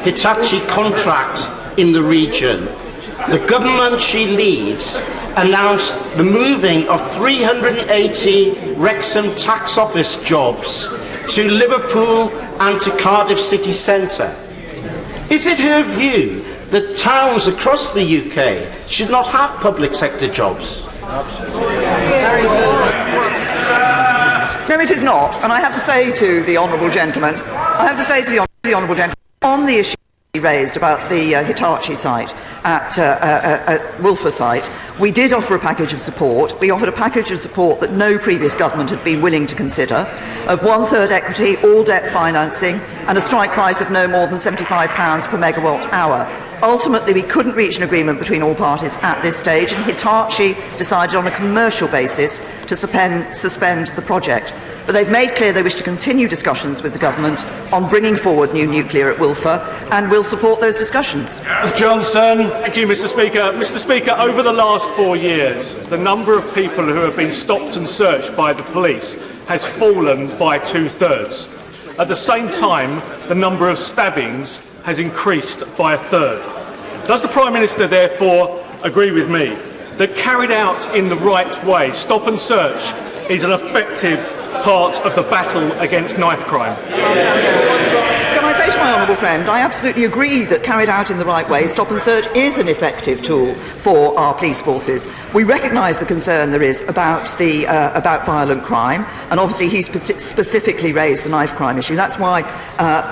Hitachi contract in the region, the government she leads announced the moving of 380 Wrexham tax office jobs to Liverpool and to Cardiff city centre. Is it her view that towns across the UK should not have public sector jobs? No, it is not. And I have to say to the honourable gentleman, on the issue he raised about the Hitachi site at Wolfer site, we did offer a package of support. We offered a package of support that no previous government had been willing to consider, of 1/3 equity, all debt financing, and a strike price of no more than £75 per megawatt hour. Ultimately, we couldn't reach an agreement between all parties at this stage, and Hitachi decided on a commercial basis to suspend the project. But they've made clear they wish to continue discussions with the government on bringing forward new nuclear at Wolfer, and will support those discussions. Johnson. Thank you, Mr. Speaker. Mr. Speaker, over the last 4 years, the number of people who have been stopped and searched by the police has fallen by 2/3. At the same time, the number of stabbings has increased by 1/3. Does the Prime Minister therefore agree with me that carried out in the right way, stop and search is an effective part of the battle against knife crime? Can I say to my honourable friend, I absolutely agree that carried out in the right way, stop and search is an effective tool for our police forces. We recognise the concern there is about violent crime, and obviously he's specifically raised the knife crime issue. That's why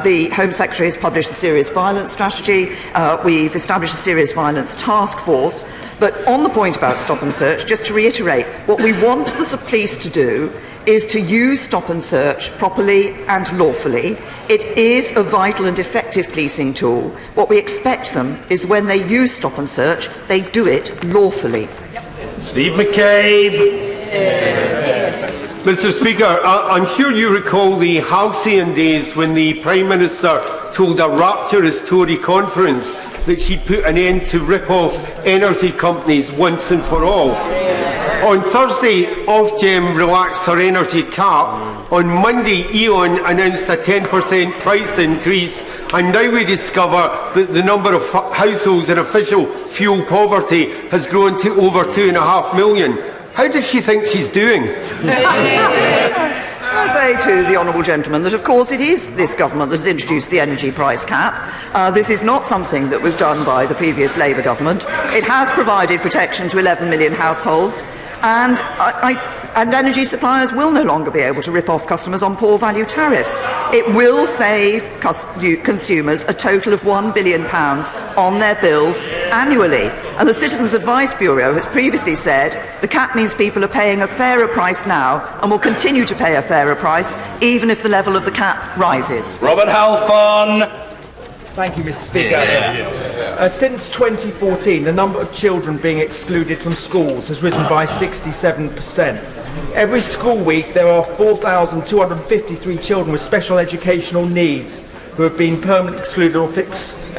the Home Secretary has published the serious violence strategy. We've established a serious violence task force. But on the point about stop and search, just to reiterate, what we want the police to do is to use stop and search properly and lawfully. It is a vital and effective policing tool. What we expect them is when they use stop and search, they do it lawfully. Steve McCabe. Mr. Speaker, I'm sure you recall the halcyon days when the Prime Minister told a rapturous Tory conference that she'd put an end to rip-off energy companies once and for all. On Thursday, Ofgem relaxed her energy cap. On Monday, E.ON announced a 10% price increase, and now we discover that the number of households in official fuel poverty has grown to over 2.5 million. How does she think she's doing? I say to the honourable gentleman that, of course, it is this government that has introduced the energy price cap. This is not something that was done by the previous Labour government. It has provided protection to 11 million households, and energy suppliers will no longer be able to rip off customers on poor value tariffs. It will save consumers a total of £1 billion on their bills annually. And the Citizens Advice Bureau has previously said the cap means people are paying a fairer price now and will continue to pay a fairer price even if the level of the cap rises. Robert Halfon. Thank you, Mr. Speaker. Since 2014, the number of children being excluded from schools has risen by 67%. Every school week, there are 4,253 children with special educational needs who have been permanently excluded or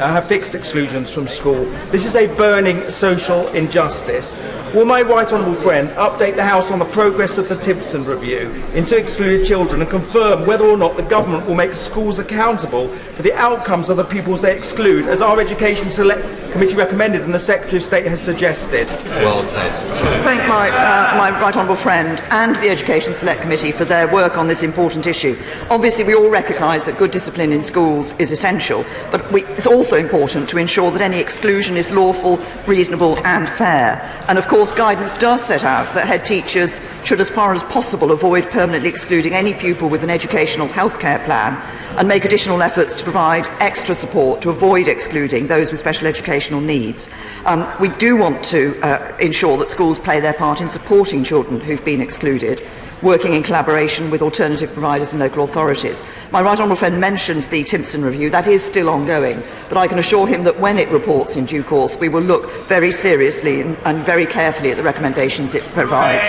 have fixed exclusions from school. This is a burning social injustice. Will my right honourable friend update the House on the progress of the Timpson review into excluded children and confirm whether or not the government will make schools accountable for the outcomes of the pupils they exclude, as our Education Select Committee recommended and the Secretary of State has suggested? Well said. Thank my right honourable friend and the Education Select Committee for their work on this important issue. Obviously, we all recognise that good discipline in schools is essential, but it's also important to ensure that any exclusion is lawful, reasonable and fair. And of course, guidance does set out that head teachers should, as far as possible, avoid permanently excluding any pupil with an educational healthcare plan and make additional efforts to provide extra support to avoid excluding those with special educational needs. We do want to ensure that schools play their part in supporting children who've been excluded, working in collaboration with alternative providers and local authorities. My right honourable friend mentioned the Timpson review. That is still ongoing, but I can assure him that when it reports in due course, we will look very seriously and very carefully at the recommendations it provides.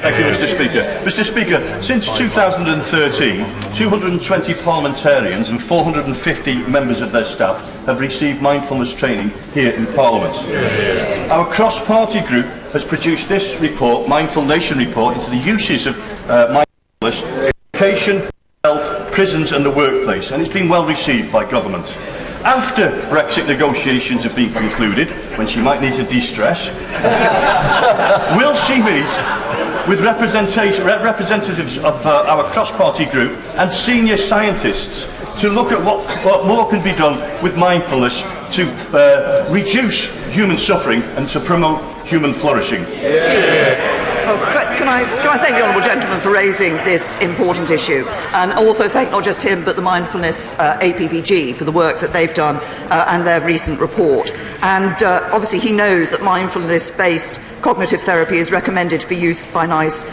Thank you, Mr. Speaker. Mr. Speaker, since 2013, 220 parliamentarians and 450 members of their staff have received mindfulness training here in Parliament. Our cross-party group has produced this report, Mindful Nation report, into the uses of mindfulness in education, health, prisons and the workplace, and it's been well received by government. After Brexit negotiations have been concluded, when she might need to de-stress, will she meet with representatives of our cross-party group and senior scientists to look at what more can be done with mindfulness to reduce human suffering and to promote human flourishing? Well, can I thank the honourable gentleman for raising this important issue, and also thank not just him but the Mindfulness APPG for the work that they've done and their recent report. And obviously he knows that mindfulness-based cognitive therapy is recommended for use by NICE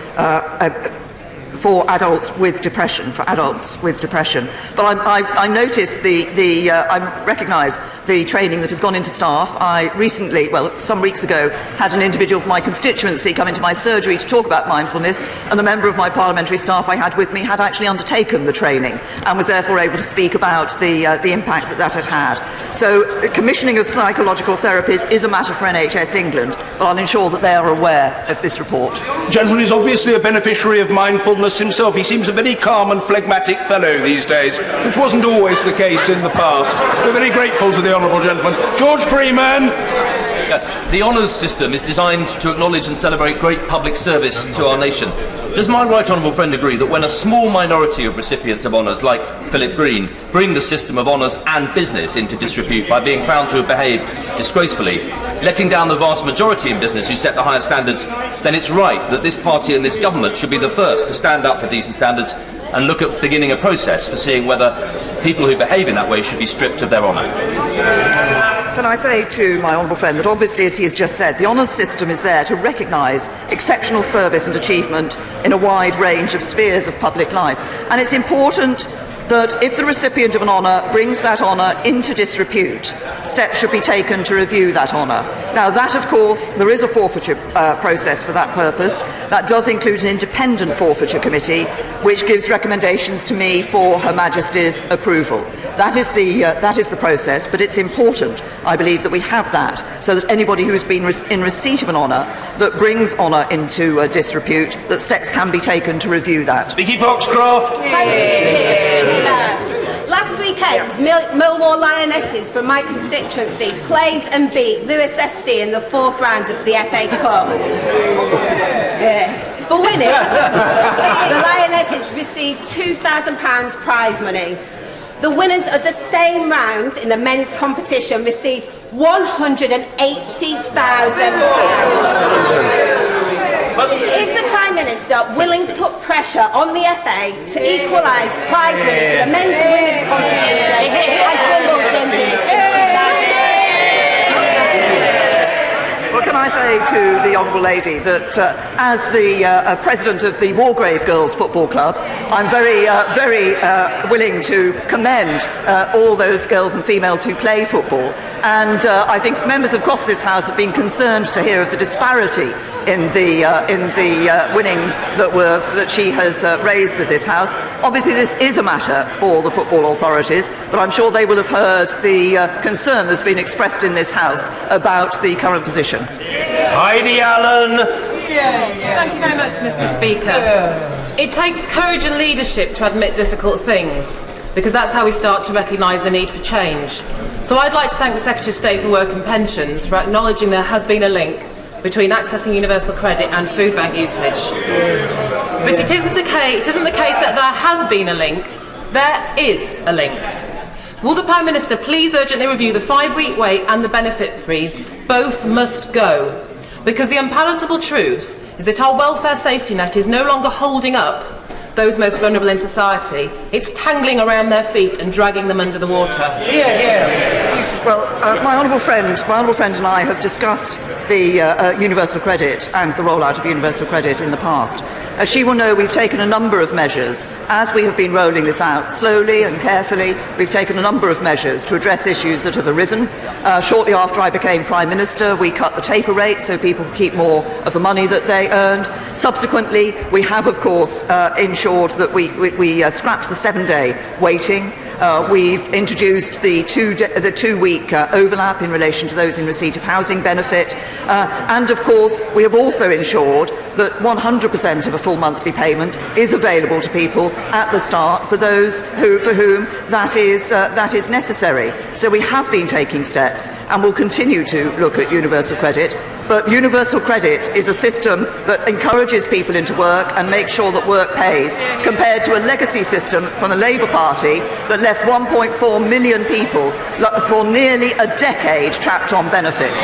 for adults with depression. But I noticed I recognise the training that has gone into staff. I recently, some weeks ago, had an individual from my constituency come into my surgery to talk about mindfulness, and the member of my parliamentary staff I had with me had actually undertaken the training and was therefore able to speak about the impact that had had. So commissioning of psychological therapies is a matter for NHS England, but I'll ensure that they are aware of this report. Gentleman is obviously a beneficiary of mindfulness himself. He seems a very calm and phlegmatic fellow these days, which wasn't always the case in the past. We're very grateful to the honourable gentleman. George Freeman. The honours system is designed to acknowledge and celebrate great public service to our nation. Does my right honourable friend agree that when a small minority of recipients of honours, like Philip Green, bring the system of honours and business into disrepute by being found to have behaved disgracefully, letting down the vast majority in business who set the highest standards, then it's right that this party and this government should be the first to stand up for decent standards and look at beginning a process for seeing whether people who behave in that way should be stripped of their honour? Can I say to my honourable friend that obviously, as he has just said, the honours system is there to recognise exceptional service and achievement in a wide range of spheres of public life. And it's important that if the recipient of an honour brings that honour into disrepute, steps should be taken to review that honour. Now that, of course, there is a forfeiture process for that purpose. That does include an independent forfeiture committee, which gives recommendations to me for Her Majesty's approval. That is the process, but it's important, I believe, that we have that, so that anybody who's been in receipt of an honour that brings honour into disrepute, that steps can be taken to review that. Vicky Foxcroft. Last weekend, Millwall Lionesses from my constituency played and beat Lewis FC in the fourth round of the FA Cup. For winning, the Lionesses received £2,000 prize money. The winners of the same round in the men's competition received £180,000. Is the Prime Minister willing to put pressure on the FA to equalise prize money for the men's and women's competition as Wimbledon did in 2000? Well, can I say to the honourable lady that as the president of the Wargrave Girls Football Club, I'm very willing to commend all those girls and females who play football. And I think members across this House have been concerned to hear of the disparity in the winnings that she has raised with this House. Obviously, this is a matter for the football authorities, but I'm sure they will have heard the concern that's been expressed in this House about the current position. Heidi Allen. Thank you very much, Mr. Speaker. It takes courage and leadership to admit difficult things, because that's how we start to recognise the need for change. So I'd like to thank the Secretary of State for Work and Pensions for acknowledging there has been a link between accessing universal credit and food bank usage. But it isn't the case that there has been a link, there is a link. Will the Prime Minister please urgently review the 5-week wait and the benefit freeze? Both must go. Because the unpalatable truth is that our welfare safety net is no longer holding up those most vulnerable in society. It's tangling around their feet and dragging them under the water. Well, my honourable friend and I have discussed the universal credit and the rollout of universal credit in the past. As she will know, we've taken a number of measures. As we have been rolling this out slowly and carefully, we've taken a number of measures to address issues that have arisen. Shortly after I became Prime Minister, we cut the taper rate so people could keep more of the money that they earned. Subsequently, we have, of course, ensured that we scrapped the 7-day waiting. We've introduced the two-week overlap in relation to those in receipt of housing benefit. And, of course, we have also ensured that 100% of a full monthly payment is available to people at the start for those for whom that is necessary. So we have been taking steps and will continue to look at universal credit. But universal credit is a system that encourages people into work and makes sure that work pays, compared to a legacy system from the Labour Party that left 1.4 million people for nearly a decade trapped on benefits.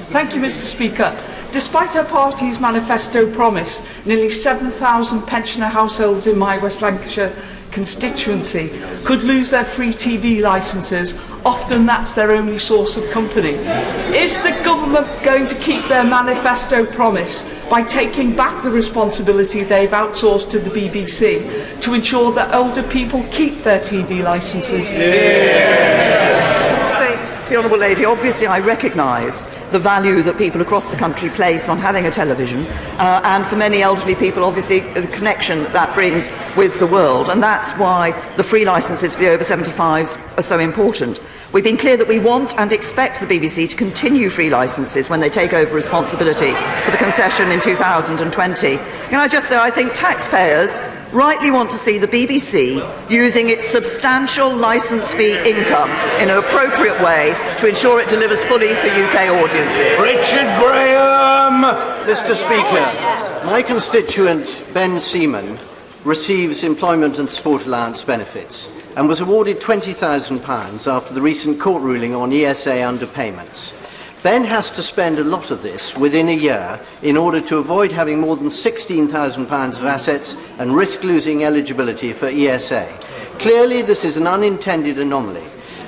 Thank you, Mr. Speaker. Despite our party's manifesto promise, nearly 7,000 pensioner households in my West Lancashire constituency could lose their free TV licences. Often that's their only source of company. Is the government going to keep their manifesto promise by taking back the responsibility they've outsourced to the BBC to ensure that older people keep their TV licences? The Honourable Lady, obviously I recognise the value that people across the country place on having a television, and for many elderly people, obviously, the connection that brings with the world, and that's why the free licences for the over 75s are so important. We've been clear that we want and expect the BBC to continue free licences when they take over responsibility for the concession in 2020. Can I just say, I think taxpayers rightly want to see the BBC using its substantial licence fee income in an appropriate way to ensure it delivers fully for UK audiences. Richard Graham! Mr. Speaker, my constituent Ben Seaman receives employment and sport allowance benefits and was awarded £20,000 after the recent court ruling on ESA underpayments. Ben has to spend a lot of this within a year in order to avoid having more than £16,000 of assets and risk losing eligibility for ESA. Clearly, this is an unintended anomaly.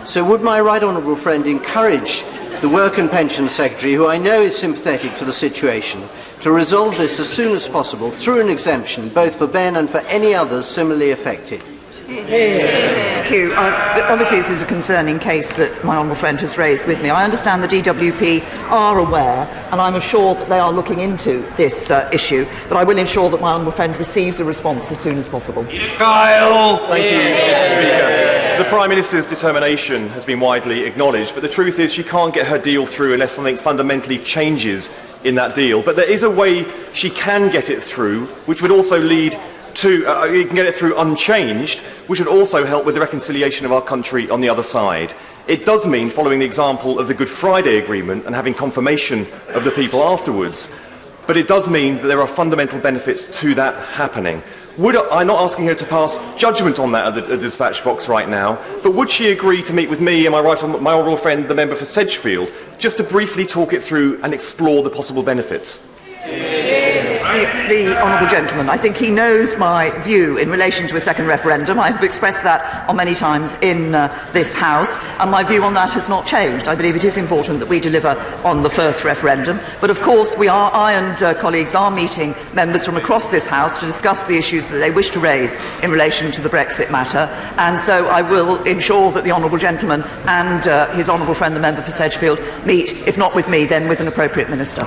So would my right honourable friend encourage the Work and Pension Secretary, who I know is sympathetic to the situation, to resolve this as soon as possible through an exemption, both for Ben and for any others similarly affected? Thank you. Obviously, this is a concerning case that my honourable friend has raised with me. I understand the DWP are aware, and I'm assured that they are looking into this issue, but I will ensure that my honourable friend receives a response as soon as possible. Kyle! Thank you, Mr. Speaker. The Prime Minister's determination has been widely acknowledged, but the truth is she can't get her deal through unless something fundamentally changes in that deal. But there is a way she can get it through, which would also lead to, you can get it through unchanged, which would also help with the reconciliation of our country on the other side. It does mean following the example of the Good Friday Agreement and having confirmation of the people afterwards. But it does mean that there are fundamental benefits to that happening. I'm not asking her to pass judgment on that at the dispatch box right now, but would she agree to meet with me and my honourable friend, the member for Sedgefield, just to briefly talk it through and explore the possible benefits? The honourable gentleman, I think he knows my view in relation to a second referendum. I have expressed that on many times in this House, and my view on that has not changed. I believe it is important that we deliver on the first referendum. But of course, I and colleagues are meeting members from across this House to discuss the issues that they wish to raise in relation to the Brexit matter. And so I will ensure that the honourable gentleman and his honourable friend, the member for Sedgefield, meet, if not with me, then with an appropriate minister.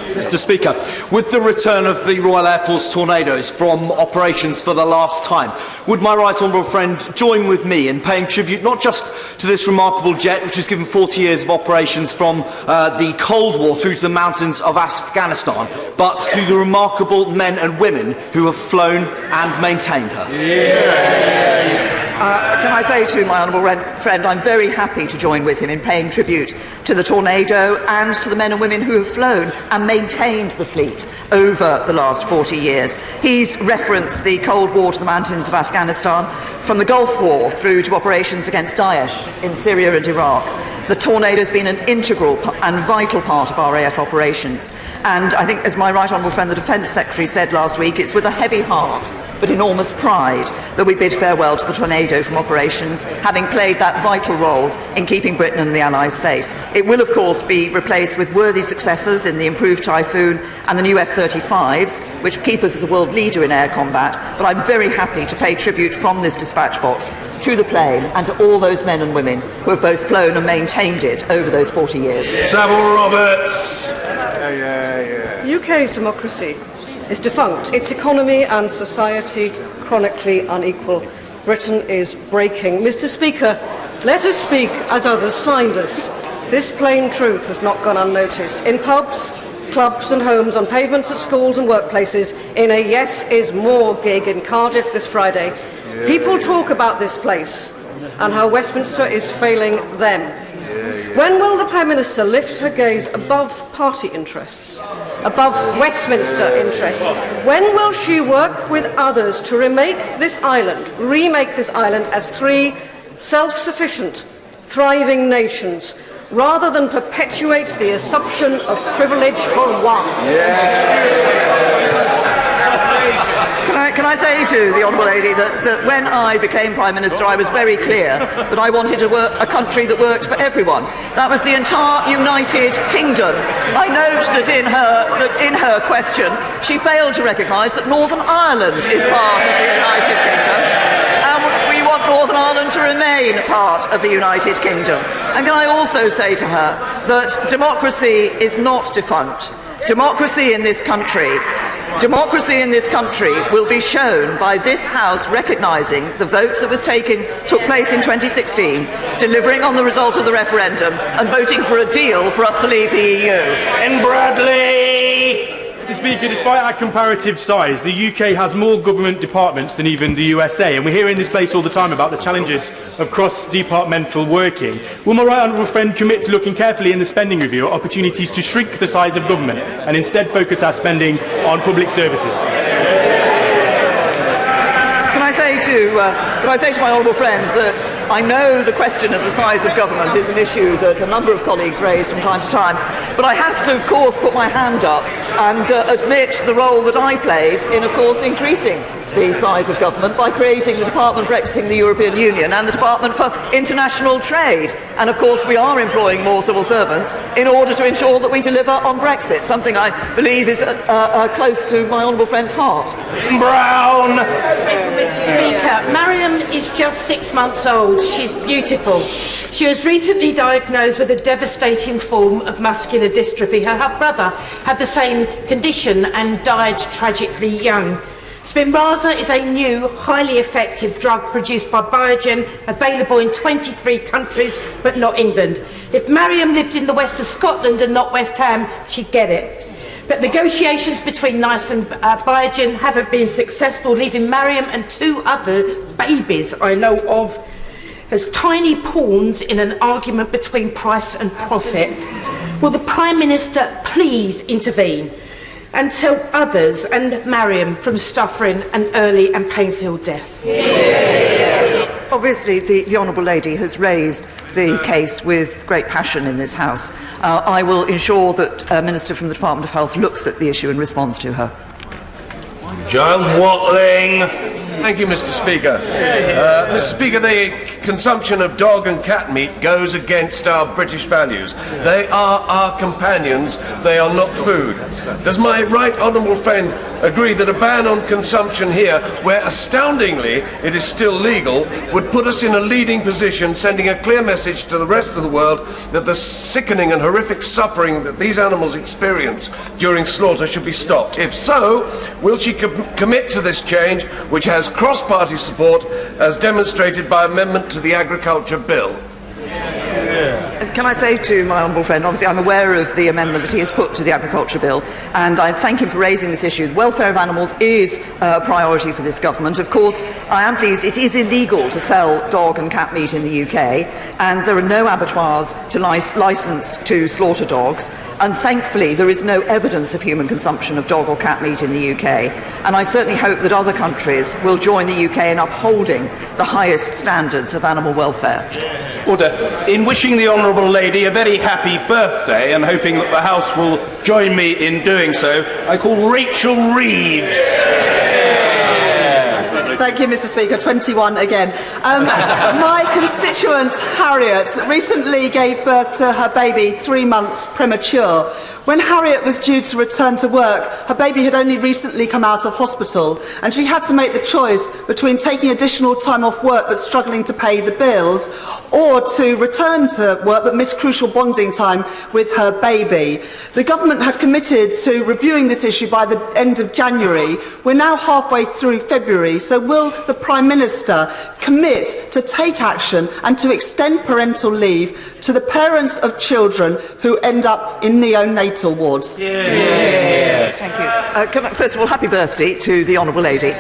Mr. Speaker, with the return of the Royal Air Force Tornadoes from operations for the last time, would my right honourable friend join with me in paying tribute not just to this remarkable jet, which has given 40 years of operations from the Cold War through to the mountains of Afghanistan, but to the remarkable men and women who have flown and maintained her? Can I say to my honourable friend, I'm very happy to join with him in paying tribute to the Tornado and to the men and women who have flown and maintained the fleet over the last 40 years. He's referenced the Cold War to the mountains of Afghanistan, from the Gulf War through to operations against Daesh in Syria and Iraq. The tornado has been an integral and vital part of RAF operations. And I think, as my right honourable friend, the Defence Secretary, said last week, it's with a heavy heart but enormous pride that we bid farewell to the Tornado from operations, having played that vital role in keeping Britain and the Allies safe. It will, of course, be replaced with worthy successors in the improved Typhoon and the new F-35s, which keep us as a world leader in air combat, but I'm very happy to pay tribute from this dispatch box to the plane and to all those men and women who have both flown and maintained it over those 40 years. Savile Roberts. The UK's democracy is defunct. Its economy and society chronically unequal. Britain is breaking. Mr. Speaker, let us speak as others find us. This plain truth has not gone unnoticed. In pubs, clubs and homes, on pavements at schools and workplaces, in a Yes is More gig in Cardiff this Friday, people talk about this place and how Westminster is failing them. When will the Prime Minister lift her gaze above party interests, above Westminster interests? When will she work with others to remake this island as three self-sufficient, thriving nations, rather than perpetuate the assumption of privilege for one? Can I say to the Honourable Lady that when I became Prime Minister, I was very clear that I wanted a country that worked for everyone. That was the entire United Kingdom. I note that in her question, she failed to recognise that Northern Ireland is part of the United Kingdom. And we want Northern Ireland to remain part of the United Kingdom. And can I also say to her that democracy is not defunct. Democracy in this country will be shown by this House recognising the vote that took place in 2016, delivering on the result of the referendum and voting for a deal for us to leave the EU. In Bradley! Mr. Speaker, despite our comparative size, the UK has more government departments than even the USA, and we hear in this place all the time about the challenges of cross-departmental working. Will my right honourable friend commit to looking carefully in the spending review at opportunities to shrink the size of government and instead focus our spending on public services? Can I say to my honourable friend that I know the question of the size of government is an issue that a number of colleagues raise from time to time, but I have to, of course, put my hand up and admit the role that I played in, of course, increasing the size of government by creating the Department for Exiting the European Union and the Department for International Trade. And of course we are employing more civil servants in order to ensure that we deliver on Brexit, something I believe is close to my honourable friend's heart. Brown! Mr. Speaker, Mariam is just 6 months old. She's beautiful. She was recently diagnosed with a devastating form of muscular dystrophy. Her brother had the same condition and died tragically young. Spinraza is a new, highly effective drug produced by Biogen, available in 23 countries, but not England. If Mariam lived in the west of Scotland and not West Ham, she'd get it. But negotiations between NICE and Biogen haven't been successful, leaving Mariam and 2 other babies I know of as tiny pawns in an argument between price and profit. Will the Prime Minister please intervene and tell others and Mariam from suffering an early and painful death? Obviously, the Honourable Lady has raised the case with great passion in this House. I will ensure that a Minister from the Department of Health looks at the issue and responds to her. Giles Watling. Thank you, Mr. Speaker. Mr. Speaker, the consumption of dog and cat meat goes against our British values. They are our companions, they are not food. Does my right honourable friend agree that a ban on consumption here, where astoundingly it is still legal, would put us in a leading position, sending a clear message to the rest of the world that the sickening and horrific suffering that these animals experience during slaughter should be stopped? If so, will she commit to this change, which has cross-party support, as demonstrated by amendment to the Agriculture Bill? Can I say to my honourable friend, obviously I'm aware of the amendment that he has put to the Agriculture Bill, and I thank him for raising this issue. The welfare of animals is a priority for this government. Of course, I am pleased it is illegal to sell dog and cat meat in the UK, and there are no abattoirs licensed to slaughter dogs, and thankfully there is no evidence of human consumption of dog or cat meat in the UK, and I certainly hope that other countries will join the UK in upholding the highest standards of animal welfare. Order. In wishing the Honourable Lady a very happy birthday, and hoping that the House will join me in doing so, I call Rachel Reeves. Thank you, Mr. Speaker. 21 again. My constituent, Harriet, recently gave birth to her baby 3 months premature. When Harriet was due to return to work, her baby had only recently come out of hospital, and she had to make the choice between taking additional time off work but struggling to pay the bills, or to return to work but miss crucial bonding time with her baby. The government had committed to reviewing this issue by the end of January. We're now halfway through February, so will the Prime Minister commit to take action and to extend parental leave to the parents of children who end up in neonatal wards? Thank you. First of all, happy birthday to the Honourable Lady.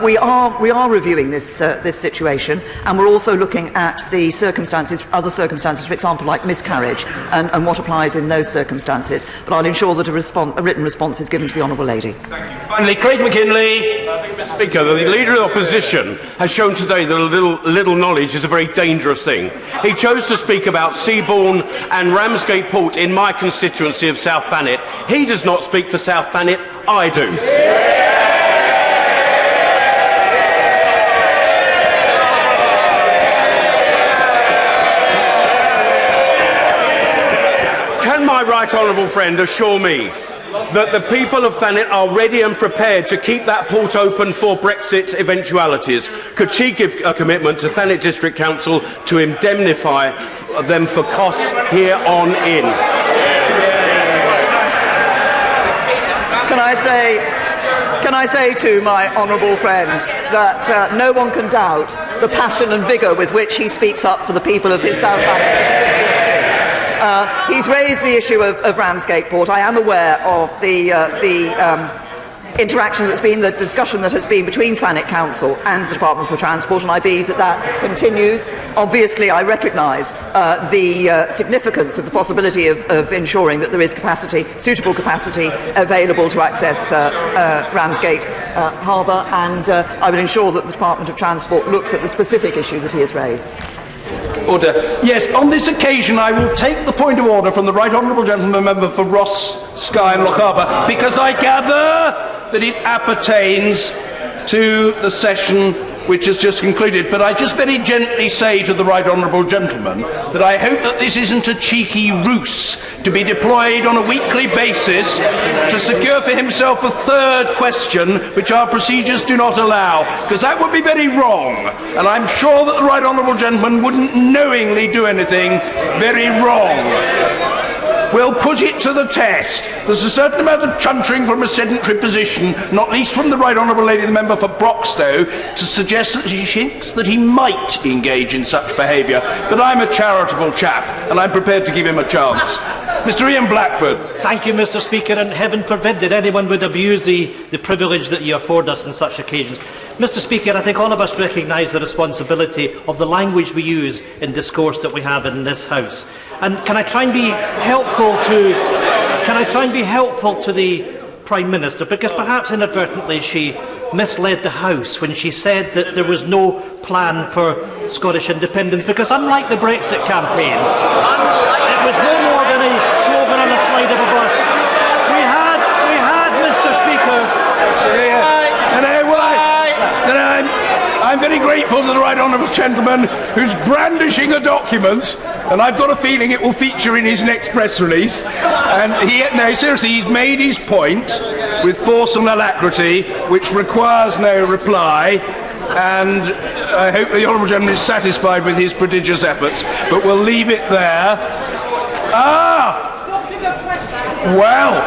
We are reviewing this situation, and we're also looking at the circumstances, other circumstances, for example, like miscarriage, and what applies in those circumstances. But I'll ensure that a written response is given to the Honourable Lady. Finally, Craig McKinley. Speaker, the Leader of the Opposition has shown today that little knowledge is a very dangerous thing. He chose to speak about Seabourn and Ramsgate Port in my constituency of South Thanet. He does not speak for South Thanet, I do. Can my right honourable friend assure me that the people of Thanet are ready and prepared to keep that port open for Brexit eventualities? Could she give a commitment to Thanet District Council to indemnify them for costs here on in? Can I say to my honourable friend that no one can doubt the passion and vigour with which he speaks up for the people of his South Thanet constituency. He's raised the issue of Ramsgate Port. I am aware of the interaction that's been, the discussion that has been between Thanet Council and the Department for Transport, and I believe that continues. Obviously, I recognise the significance of the possibility of ensuring that there is suitable capacity available to access Ramsgate Harbour, and I will ensure that the Department of Transport looks at the specific issue that he has raised. Order. Yes, on this occasion I will take the point of order from the Right Honourable Gentleman Member for Ross, Skye and Lochaber, because I gather that it appertains to the session which has just concluded. But I just very gently say to the Right Honourable Gentleman that I hope that this isn't a cheeky ruse to be deployed on a weekly basis to secure for himself a third question which our procedures do not allow, because that would be very wrong, and I'm sure that the Right Honourable Gentleman wouldn't knowingly do anything very wrong. We'll put it to the test. There's a certain amount of chuntering from a sedentary position, not least from the Right Honourable Lady, the member for Broxtowe, to suggest that she thinks that he might engage in such behaviour. But I'm a charitable chap, and I'm prepared to give him a chance. Mr. Ian Blackford. Thank you, Mr. Speaker, and heaven forbid that anyone would abuse the privilege that you afford us on such occasions. Mr. Speaker, I think all of us recognise the responsibility of the language we use in discourse that we have in this House. And can I try and be helpful to the Prime Minister, because perhaps inadvertently she misled the House when she said that there was no plan for Scottish independence, because unlike the Brexit campaign, it was no more than a slogan on the side of a bus. We had, Mr. Speaker. I'm very grateful to the Right Honourable Gentleman who's brandishing a document, and I've got a feeling it will feature in his next press release. And seriously, he's made his point with force and alacrity, which requires no reply. And I hope the Honourable Gentleman is satisfied with his prodigious efforts, but we'll leave it there. Well,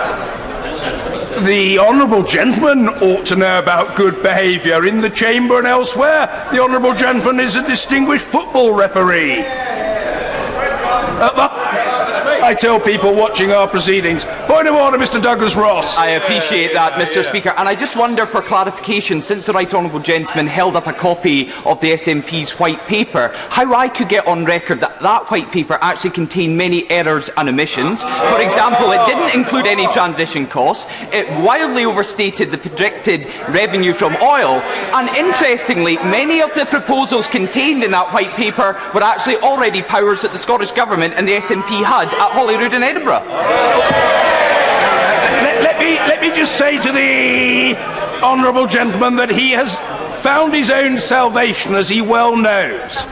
the Honourable Gentleman ought to know about good behaviour in the Chamber and elsewhere. The Honourable Gentleman is a distinguished football referee. I tell people watching our proceedings, Point of order, Mr Douglas Ross. I appreciate that, Mr Speaker, and I just wonder for clarification, since the Right Honourable Gentleman held up a copy of the SNP's white paper, how I could get on record that that white paper actually contained many errors and omissions. For example, it didn't include any transition costs, it wildly overstated the projected revenue from oil, and interestingly, many of the proposals contained in that white paper were actually already powers that the Scottish Government and the SNP had at Holyrood in Edinburgh. Let me just say to the honourable gentleman that he has found his own salvation, as he well knows.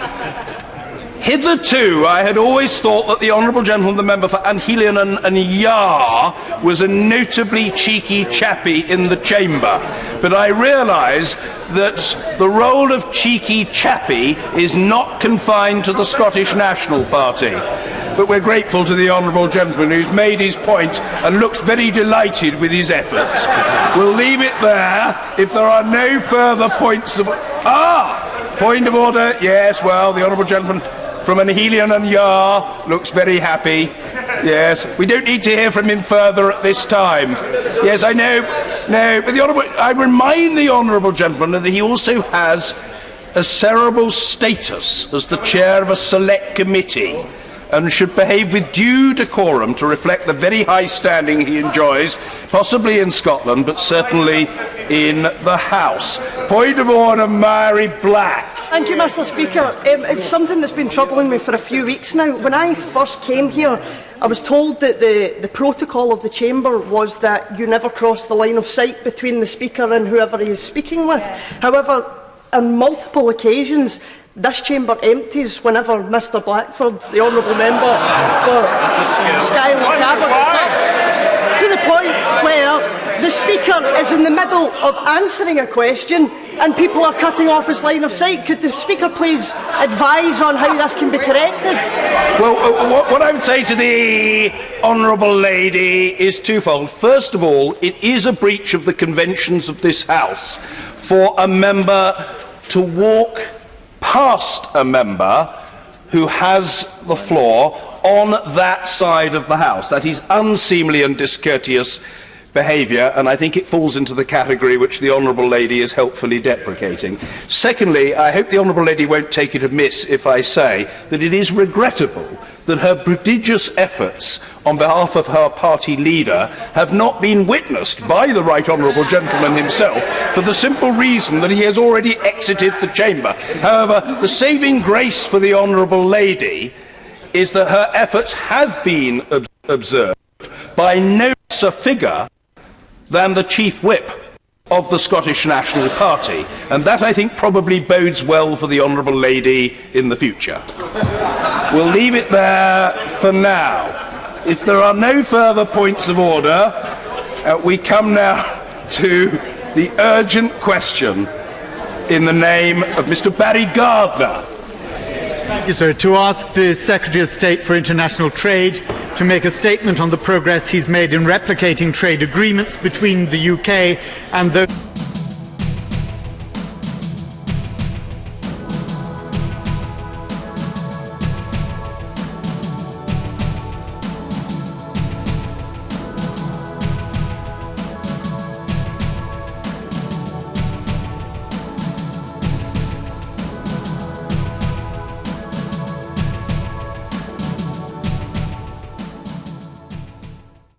Hitherto, I had always thought that the honourable gentleman, the member for Anhelion and Yar, was a notably cheeky chappie in the chamber. But I realise that the role of cheeky chappie is not confined to the Scottish National Party. But we're grateful to the honourable gentleman who's made his point and looks very delighted with his efforts. We'll leave it there if there are no further points of... Point of order. Yes, well, the honourable gentleman from Anhelion and Yar looks very happy. Yes, we don't need to hear from him further at this time. Yes, I know. No, but I remind the honourable gentleman that he also has a cerebral status as the chair of a select committee, and should behave with due decorum to reflect the very high standing he enjoys, possibly in Scotland, but certainly in the House. Point of order, Mary Black. Thank you, Mr Speaker. It's something that's been troubling me for a few weeks now. When I first came here, I was told that the protocol of the chamber was that you never cross the line of sight between the Speaker and whoever he is speaking with. However, on multiple occasions, this chamber empties whenever Mr Blackford, the honourable member for Skylar Cabot, to the point where the Speaker is in the middle of answering a question and people are cutting off his line of sight. Could the Speaker please advise on how this can be corrected? Well, what I would say to the honourable lady is twofold. First of all, it is a breach of the conventions of this House for a member to walk past a member who has the floor on that side of the House. That is unseemly and discourteous behaviour, and I think it falls into the category which the honourable lady is helpfully deprecating. Secondly, I hope the honourable lady won't take it amiss if I say that it is regrettable that her prodigious efforts on behalf of her party leader have not been witnessed by the right honourable gentleman himself, for the simple reason that he has already exited the chamber. However, the saving grace for the honourable lady is that her efforts have been observed by no less a figure than the Chief Whip of the Scottish National Party, and that, I think, probably bodes well for the honourable lady in the future. We'll leave it there for now. If there are no further points of order, we come now to the urgent question in the name of Mr. Barry Gardner. Thank you, sir. To ask the Secretary of State for International Trade to make a statement on the progress he's made in replicating trade agreements between the UK and the...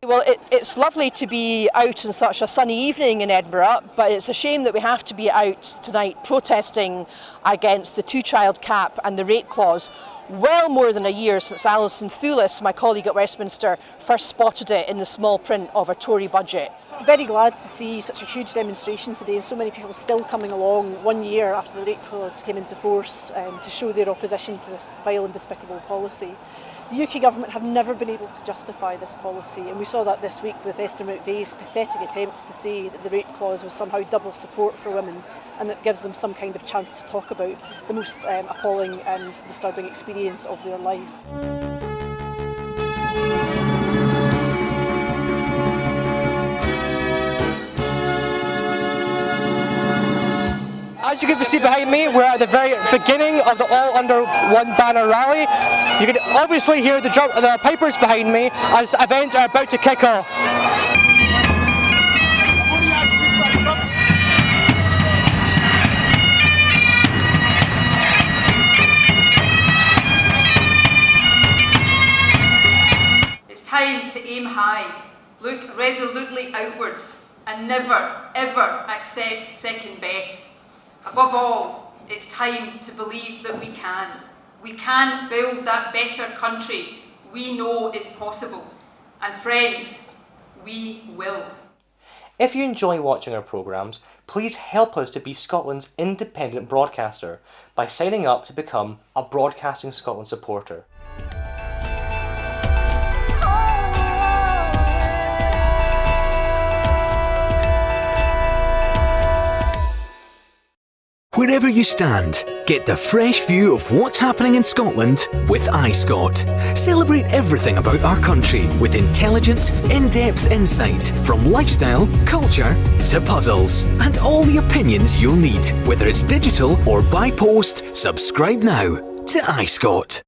Well, it's lovely to be out on such a sunny evening in Edinburgh, but it's a shame that we have to be out tonight protesting against the two-child cap and the rate clause. Well more than a year since Alison Thulis, my colleague at Westminster, first spotted it in the small print of a Tory budget. Very glad to see such a huge demonstration today and so many people still coming along 1 year after the rate clause came into force to show their opposition to this vile and despicable policy. The UK government have never been able to justify this policy, and we saw that this week with Esther McVeigh's pathetic attempts to say that the rate clause was somehow double support for women and that gives them some kind of chance to talk about the most appalling and disturbing experience of their life. as you can see behind me, we're at the very beginning of the All Under One Banner rally. You can obviously hear the pipers behind me as events are about to kick off. It's time to aim high, look resolutely outwards, and never, ever accept second best. Above all, it's time to believe that we can. We can build that better country we know is possible. And friends, we will. If you enjoy watching our programmes, please help us to be Scotland's independent broadcaster by signing up to become a Broadcasting Scotland supporter. Wherever you stand, get the fresh view of what's happening in Scotland with iScot. Celebrate everything about our country with intelligent, in-depth insight from lifestyle, culture to puzzles, and all the opinions you'll need. Whether it's digital or by post, subscribe now to iScot.